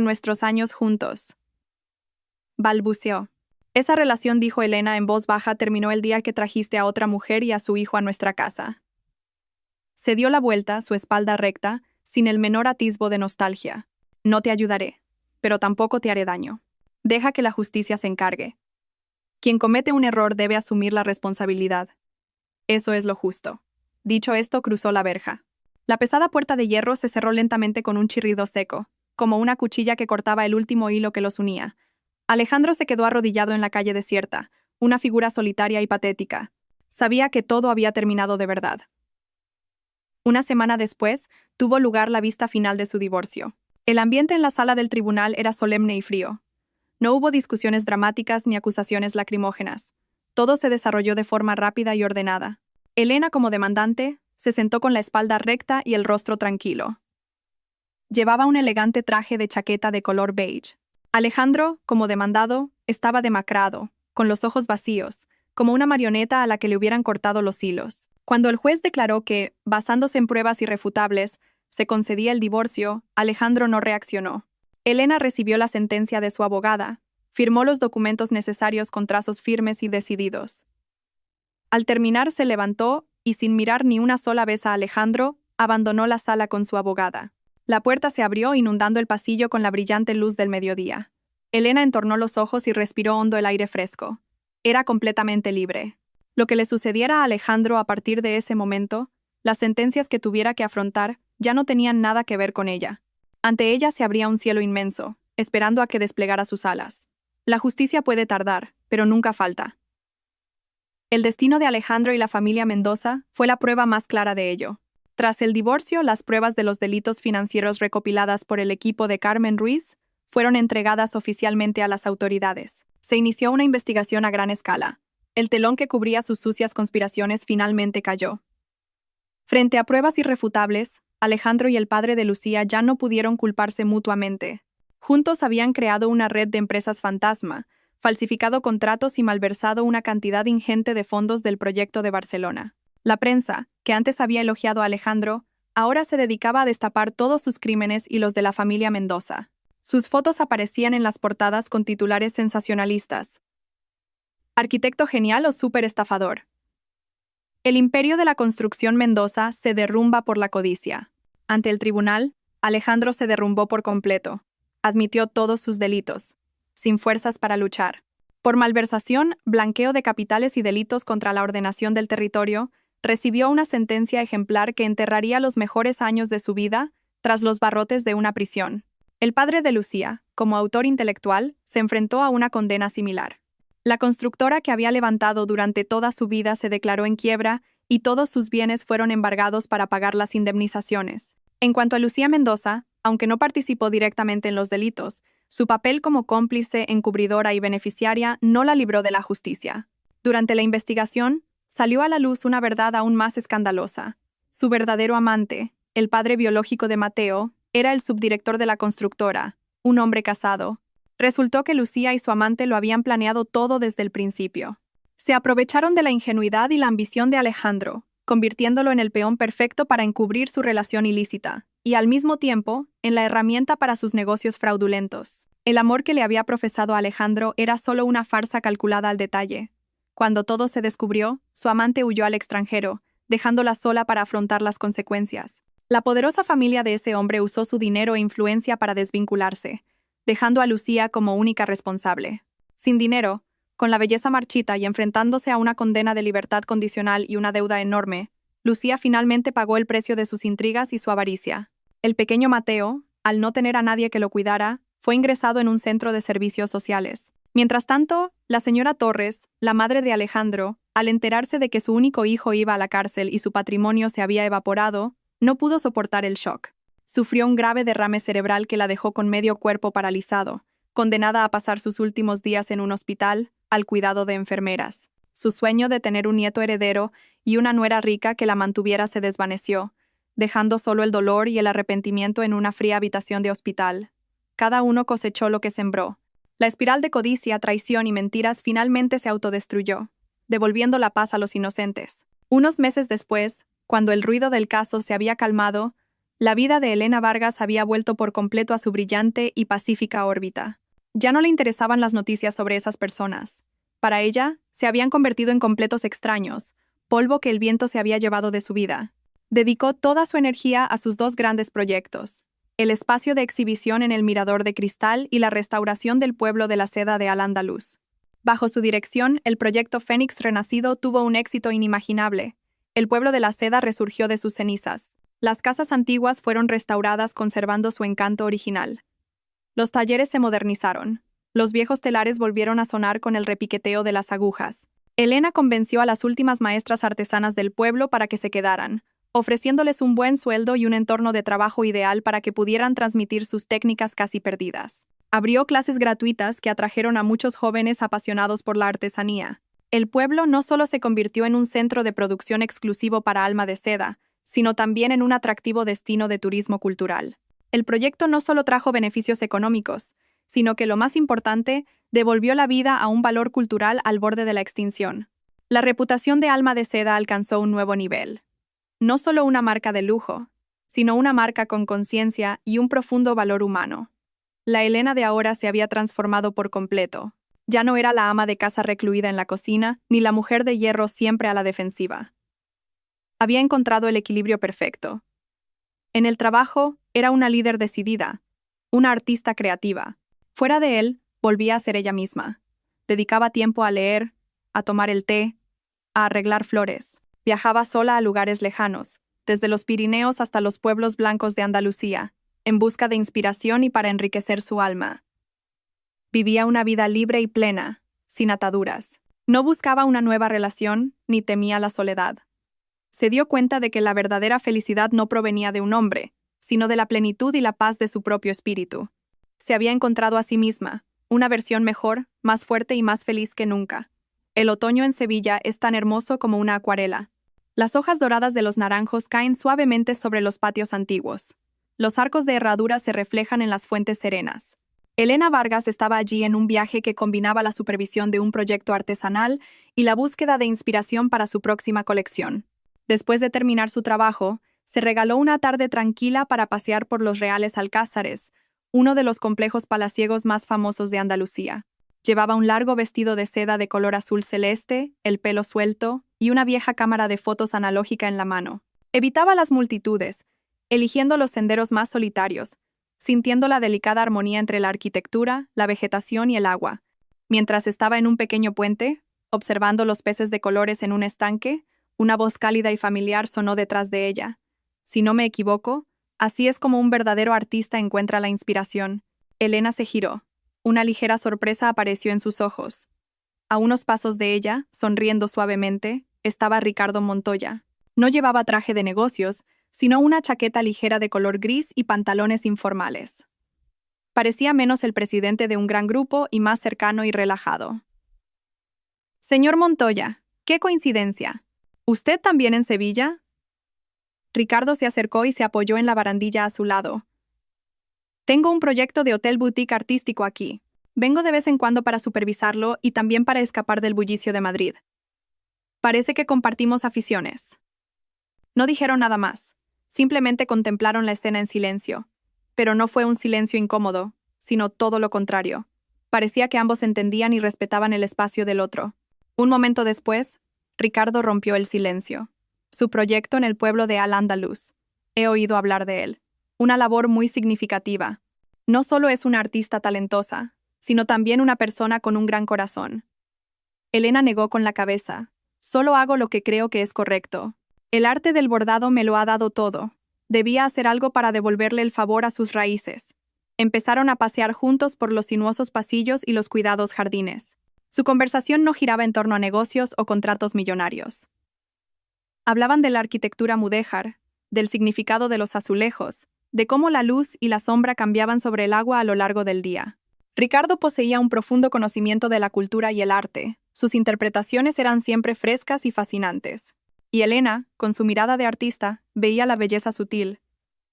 nuestros años juntos. Balbuceó. Esa relación, dijo Elena en voz baja, terminó el día que trajiste a otra mujer y a su hijo a nuestra casa. Se dio la vuelta, su espalda recta, sin el menor atisbo de nostalgia. No te ayudaré, pero tampoco te haré daño. Deja que la justicia se encargue. Quien comete un error debe asumir la responsabilidad. Eso es lo justo. Dicho esto, cruzó la verja. La pesada puerta de hierro se cerró lentamente con un chirrido seco, como una cuchilla que cortaba el último hilo que los unía. Alejandro se quedó arrodillado en la calle desierta, una figura solitaria y patética. Sabía que todo había terminado de verdad. Una semana después, tuvo lugar la vista final de su divorcio. El ambiente en la sala del tribunal era solemne y frío. No hubo discusiones dramáticas ni acusaciones lacrimógenas. Todo se desarrolló de forma rápida y ordenada. Elena, como demandante, Se sentó con la espalda recta y el rostro tranquilo. Llevaba un elegante traje de chaqueta de color beige. Alejandro, como demandado, estaba demacrado, con los ojos vacíos, como una marioneta a la que le hubieran cortado los hilos. Cuando el juez declaró que, basándose en pruebas irrefutables, se concedía el divorcio, Alejandro no reaccionó. Elena recibió la sentencia de su abogada, firmó los documentos necesarios con trazos firmes y decididos. Al terminar se levantó y, sin mirar ni una sola vez a Alejandro, abandonó la sala con su abogada. La puerta se abrió inundando el pasillo con la brillante luz del mediodía. Elena entornó los ojos y respiró hondo el aire fresco. Era completamente libre. Lo que le sucediera a Alejandro a partir de ese momento, las sentencias que tuviera que afrontar, ya no tenían nada que ver con ella. Ante ella se abría un cielo inmenso, esperando a que desplegara sus alas. La justicia puede tardar, pero nunca falta. El destino de Alejandro y la familia Mendoza fue la prueba más clara de ello. Tras el divorcio, las pruebas de los delitos financieros recopiladas por el equipo de Carmen Ruiz fueron entregadas oficialmente a las autoridades. Se inició una investigación a gran escala. El telón que cubría sus sucias conspiraciones finalmente cayó. Frente a pruebas irrefutables, Alejandro y el padre de Lucía ya no pudieron culparse mutuamente. Juntos habían creado una red de empresas fantasma, falsificado contratos y malversado una cantidad ingente de fondos del proyecto de Barcelona. La prensa, que antes había elogiado a Alejandro, ahora se dedicaba a destapar todos sus crímenes y los de la familia Mendoza. Sus fotos aparecían en las portadas con titulares sensacionalistas. Arquitecto genial o superestafador. El imperio de la construcción Mendoza se derrumba por la codicia. Ante el tribunal, Alejandro se derrumbó por completo. Admitió todos sus delitos, sin fuerzas para luchar. Por malversación, blanqueo de capitales y delitos contra la ordenación del territorio, recibió una sentencia ejemplar que enterraría los mejores años de su vida tras los barrotes de una prisión. El padre de Lucía, como autor intelectual, se enfrentó a una condena similar. La constructora que había levantado durante toda su vida se declaró en quiebra y todos sus bienes fueron embargados para pagar las indemnizaciones. En cuanto a Lucía Mendoza, aunque no participó directamente en los delitos, su papel como cómplice, encubridora y beneficiaria no la libró de la justicia. Durante la investigación, salió a la luz una verdad aún más escandalosa. Su verdadero amante, el padre biológico de Mateo, era el subdirector de la constructora, un hombre casado. Resultó que Lucía y su amante lo habían planeado todo desde el principio. Se aprovecharon de la ingenuidad y la ambición de Alejandro, convirtiéndolo en el peón perfecto para encubrir su relación ilícita, y al mismo tiempo, en la herramienta para sus negocios fraudulentos. El amor que le había profesado a Alejandro era solo una farsa calculada al detalle. Cuando todo se descubrió, su amante huyó al extranjero, dejándola sola para afrontar las consecuencias. La poderosa familia de ese hombre usó su dinero e influencia para desvincularse, dejando a Lucía como única responsable. Sin dinero, con la belleza marchita y enfrentándose a una condena de libertad condicional y una deuda enorme, Lucía finalmente pagó el precio de sus intrigas y su avaricia. El pequeño Mateo, al no tener a nadie que lo cuidara, fue ingresado en un centro de servicios sociales. Mientras tanto, la señora Torres, la madre de Alejandro, al enterarse de que su único hijo iba a la cárcel y su patrimonio se había evaporado, no pudo soportar el shock. Sufrió un grave derrame cerebral que la dejó con medio cuerpo paralizado, condenada a pasar sus últimos días en un hospital, al cuidado de enfermeras. Su sueño de tener un nieto heredero y una nuera rica que la mantuviera se desvaneció, dejando solo el dolor y el arrepentimiento en una fría habitación de hospital. Cada uno cosechó lo que sembró. La espiral de codicia, traición y mentiras finalmente se autodestruyó, devolviendo la paz a los inocentes. Unos meses después, cuando el ruido del caso se había calmado, la vida de Elena Vargas había vuelto por completo a su brillante y pacífica órbita. Ya no le interesaban las noticias sobre esas personas. Para ella, se habían convertido en completos extraños, polvo que el viento se había llevado de su vida. Dedicó toda su energía a sus dos grandes proyectos: el espacio de exhibición en el Mirador de Cristal y la restauración del pueblo de la Seda de Al-Ándalus. Bajo su dirección, el proyecto Fénix Renacido tuvo un éxito inimaginable. El pueblo de la Seda resurgió de sus cenizas. Las casas antiguas fueron restauradas conservando su encanto original. Los talleres se modernizaron. Los viejos telares volvieron a sonar con el repiqueteo de las agujas. Elena convenció a las últimas maestras artesanas del pueblo para que se quedaran, ofreciéndoles un buen sueldo y un entorno de trabajo ideal para que pudieran transmitir sus técnicas casi perdidas. Abrió clases gratuitas que atrajeron a muchos jóvenes apasionados por la artesanía. El pueblo no solo se convirtió en un centro de producción exclusivo para alma de seda, sino también en un atractivo destino de turismo cultural. El proyecto no solo trajo beneficios económicos, sino que lo más importante, devolvió la vida a un valor cultural al borde de la extinción. La reputación de Alma de Seda alcanzó un nuevo nivel. No solo una marca de lujo, sino una marca con conciencia y un profundo valor humano. La Elena de ahora se había transformado por completo. Ya no era la ama de casa recluida en la cocina, ni la mujer de hierro siempre a la defensiva. Había encontrado el equilibrio perfecto. En el trabajo, era una líder decidida, una artista creativa. Fuera de él, volvía a ser ella misma. Dedicaba tiempo a leer, a tomar el té, a arreglar flores. Viajaba sola a lugares lejanos, desde los Pirineos hasta los pueblos blancos de Andalucía, en busca de inspiración y para enriquecer su alma. Vivía una vida libre y plena, sin ataduras. No buscaba una nueva relación, ni temía la soledad. Se dio cuenta de que la verdadera felicidad no provenía de un hombre, sino de la plenitud y la paz de su propio espíritu. Se había encontrado a sí misma, una versión mejor, más fuerte y más feliz que nunca. El otoño en Sevilla es tan hermoso como una acuarela. Las hojas doradas de los naranjos caen suavemente sobre los patios antiguos. Los arcos de herradura se reflejan en las fuentes serenas. Elena Vargas estaba allí en un viaje que combinaba la supervisión de un proyecto artesanal y la búsqueda de inspiración para su próxima colección. Después de terminar su trabajo, se regaló una tarde tranquila para pasear por los Reales Alcázares, uno de los complejos palaciegos más famosos de Andalucía. Llevaba un largo vestido de seda de color azul celeste, el pelo suelto y una vieja cámara de fotos analógica en la mano. Evitaba las multitudes, eligiendo los senderos más solitarios, sintiendo la delicada armonía entre la arquitectura, la vegetación y el agua. Mientras estaba en un pequeño puente, observando los peces de colores en un estanque, una voz cálida y familiar sonó detrás de ella. Si no me equivoco, así es como un verdadero artista encuentra la inspiración. Elena se giró. Una ligera sorpresa apareció en sus ojos. A unos pasos de ella, sonriendo suavemente, estaba Ricardo Montoya. No llevaba traje de negocios, sino una chaqueta ligera de color gris y pantalones informales. Parecía menos el presidente de un gran grupo y más cercano y relajado. «Señor Montoya, qué coincidencia. ¿Usted también en Sevilla?» Ricardo se acercó y se apoyó en la barandilla a su lado. «Tengo un proyecto de hotel boutique artístico aquí. Vengo de vez en cuando para supervisarlo y también para escapar del bullicio de Madrid. Parece que compartimos aficiones». No dijeron nada más. Simplemente contemplaron la escena en silencio. Pero no fue un silencio incómodo, sino todo lo contrario. Parecía que ambos entendían y respetaban el espacio del otro. Un momento después, Ricardo rompió el silencio. Su proyecto en el pueblo de Al-Ándalus. He oído hablar de él. Una labor muy significativa. No solo es una artista talentosa, sino también una persona con un gran corazón. Elena negó con la cabeza. Solo hago lo que creo que es correcto. El arte del bordado me lo ha dado todo. Debía hacer algo para devolverle el favor a sus raíces. Empezaron a pasear juntos por los sinuosos pasillos y los cuidados jardines. Su conversación no giraba en torno a negocios o contratos millonarios. Hablaban de la arquitectura mudéjar, del significado de los azulejos, de cómo la luz y la sombra cambiaban sobre el agua a lo largo del día. Ricardo poseía un profundo conocimiento de la cultura y el arte. Sus interpretaciones eran siempre frescas y fascinantes. Y Elena, con su mirada de artista, veía la belleza sutil,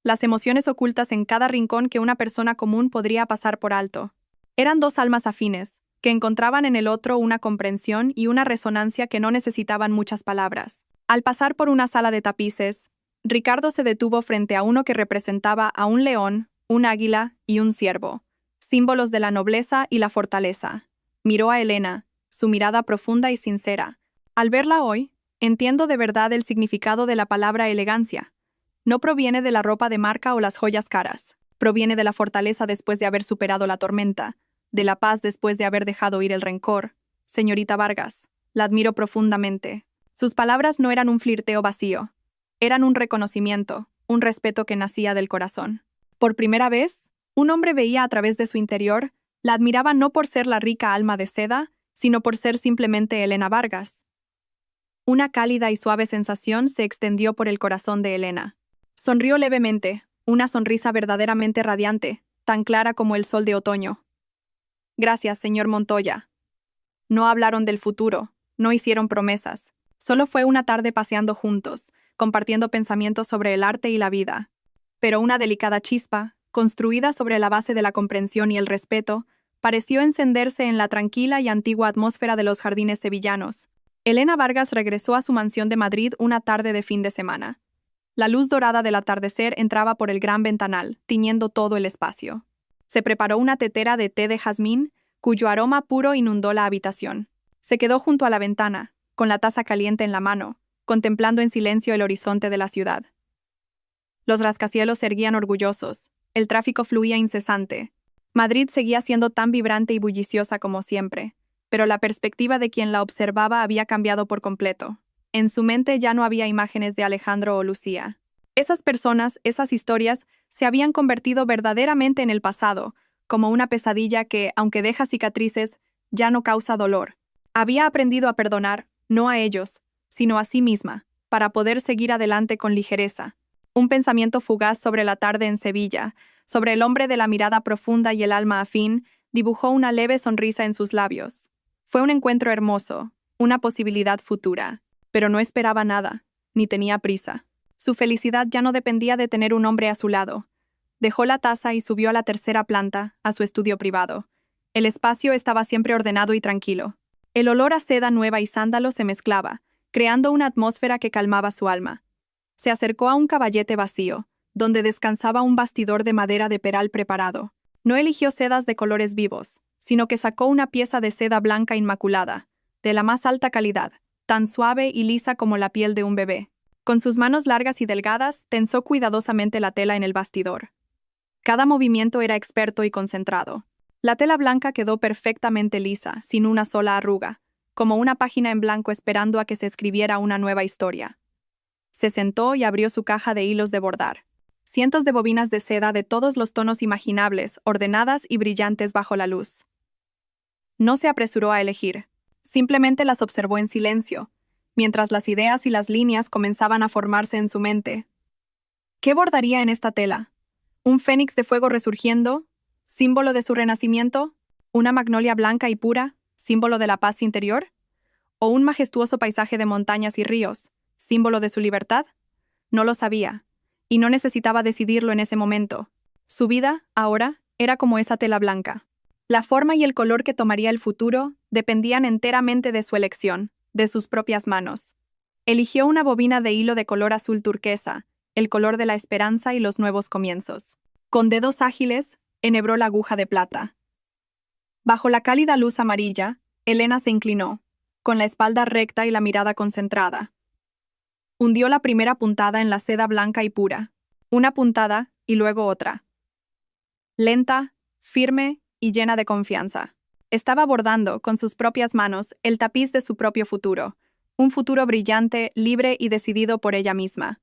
las emociones ocultas en cada rincón que una persona común podría pasar por alto. Eran dos almas afines, que encontraban en el otro una comprensión y una resonancia que no necesitaban muchas palabras. Al pasar por una sala de tapices, Ricardo se detuvo frente a uno que representaba a un león, un águila y un ciervo, símbolos de la nobleza y la fortaleza. Miró a Elena, su mirada profunda y sincera. Al verla hoy, entiendo de verdad el significado de la palabra elegancia. No proviene de la ropa de marca o las joyas caras. Proviene de la fortaleza después de haber superado la tormenta, de la paz después de haber dejado ir el rencor. Señorita Vargas, la admiro profundamente. Sus palabras no eran un flirteo vacío. Eran un reconocimiento, un respeto que nacía del corazón. Por primera vez, un hombre veía a través de su interior, la admiraba no por ser la rica alma de seda, sino por ser simplemente Elena Vargas. Una cálida y suave sensación se extendió por el corazón de Elena. Sonrió levemente, una sonrisa verdaderamente radiante, tan clara como el sol de otoño. Gracias, señor Montoya. No hablaron del futuro, no hicieron promesas. Solo fue una tarde paseando juntos, compartiendo pensamientos sobre el arte y la vida. Pero una delicada chispa, construida sobre la base de la comprensión y el respeto, pareció encenderse en la tranquila y antigua atmósfera de los jardines sevillanos. Elena Vargas regresó a su mansión de Madrid una tarde de fin de semana. La luz dorada del atardecer entraba por el gran ventanal, tiñendo todo el espacio. Se preparó una tetera de té de jazmín, cuyo aroma puro inundó la habitación. Se quedó junto a la ventana, con la taza caliente en la mano, contemplando en silencio el horizonte de la ciudad. Los rascacielos se erguían orgullosos, el tráfico fluía incesante. Madrid seguía siendo tan vibrante y bulliciosa como siempre, pero la perspectiva de quien la observaba había cambiado por completo. En su mente ya no había imágenes de Alejandro o Lucía. Esas personas, esas historias, se habían convertido verdaderamente en el pasado, como una pesadilla que, aunque deja cicatrices, ya no causa dolor. Había aprendido a perdonar, no a ellos, sino a sí misma, para poder seguir adelante con ligereza. Un pensamiento fugaz sobre la tarde en Sevilla, sobre el hombre de la mirada profunda y el alma afín, dibujó una leve sonrisa en sus labios. Fue un encuentro hermoso, una posibilidad futura, pero no esperaba nada, ni tenía prisa. Su felicidad ya no dependía de tener un hombre a su lado. Dejó la taza y subió a la tercera planta, a su estudio privado. El espacio estaba siempre ordenado y tranquilo. El olor a seda nueva y sándalo se mezclaba, creando una atmósfera que calmaba su alma. Se acercó a un caballete vacío, donde descansaba un bastidor de madera de peral preparado. No eligió sedas de colores vivos, sino que sacó una pieza de seda blanca inmaculada, de la más alta calidad, tan suave y lisa como la piel de un bebé. Con sus manos largas y delgadas, tensó cuidadosamente la tela en el bastidor. Cada movimiento era experto y concentrado. La tela blanca quedó perfectamente lisa, sin una sola arruga, como una página en blanco esperando a que se escribiera una nueva historia. Se sentó y abrió su caja de hilos de bordar. Cientos de bobinas de seda de todos los tonos imaginables, ordenadas y brillantes bajo la luz. No se apresuró a elegir. Simplemente las observó en silencio, mientras las ideas y las líneas comenzaban a formarse en su mente. ¿Qué bordaría en esta tela? ¿Un fénix de fuego resurgiendo, símbolo de su renacimiento? ¿Una magnolia blanca y pura, símbolo de la paz interior? ¿O un majestuoso paisaje de montañas y ríos, símbolo de su libertad? No lo sabía, y no necesitaba decidirlo en ese momento. Su vida, ahora, era como esa tela blanca. La forma y el color que tomaría el futuro dependían enteramente de su elección, de sus propias manos. Eligió una bobina de hilo de color azul turquesa, el color de la esperanza y los nuevos comienzos. Con dedos ágiles, enhebró la aguja de plata. Bajo la cálida luz amarilla, Elena se inclinó, con la espalda recta y la mirada concentrada. Hundió la primera puntada en la seda blanca y pura, una puntada y luego otra. Lenta, firme y llena de confianza. Estaba bordando, con sus propias manos, el tapiz de su propio futuro, un futuro brillante, libre y decidido por ella misma.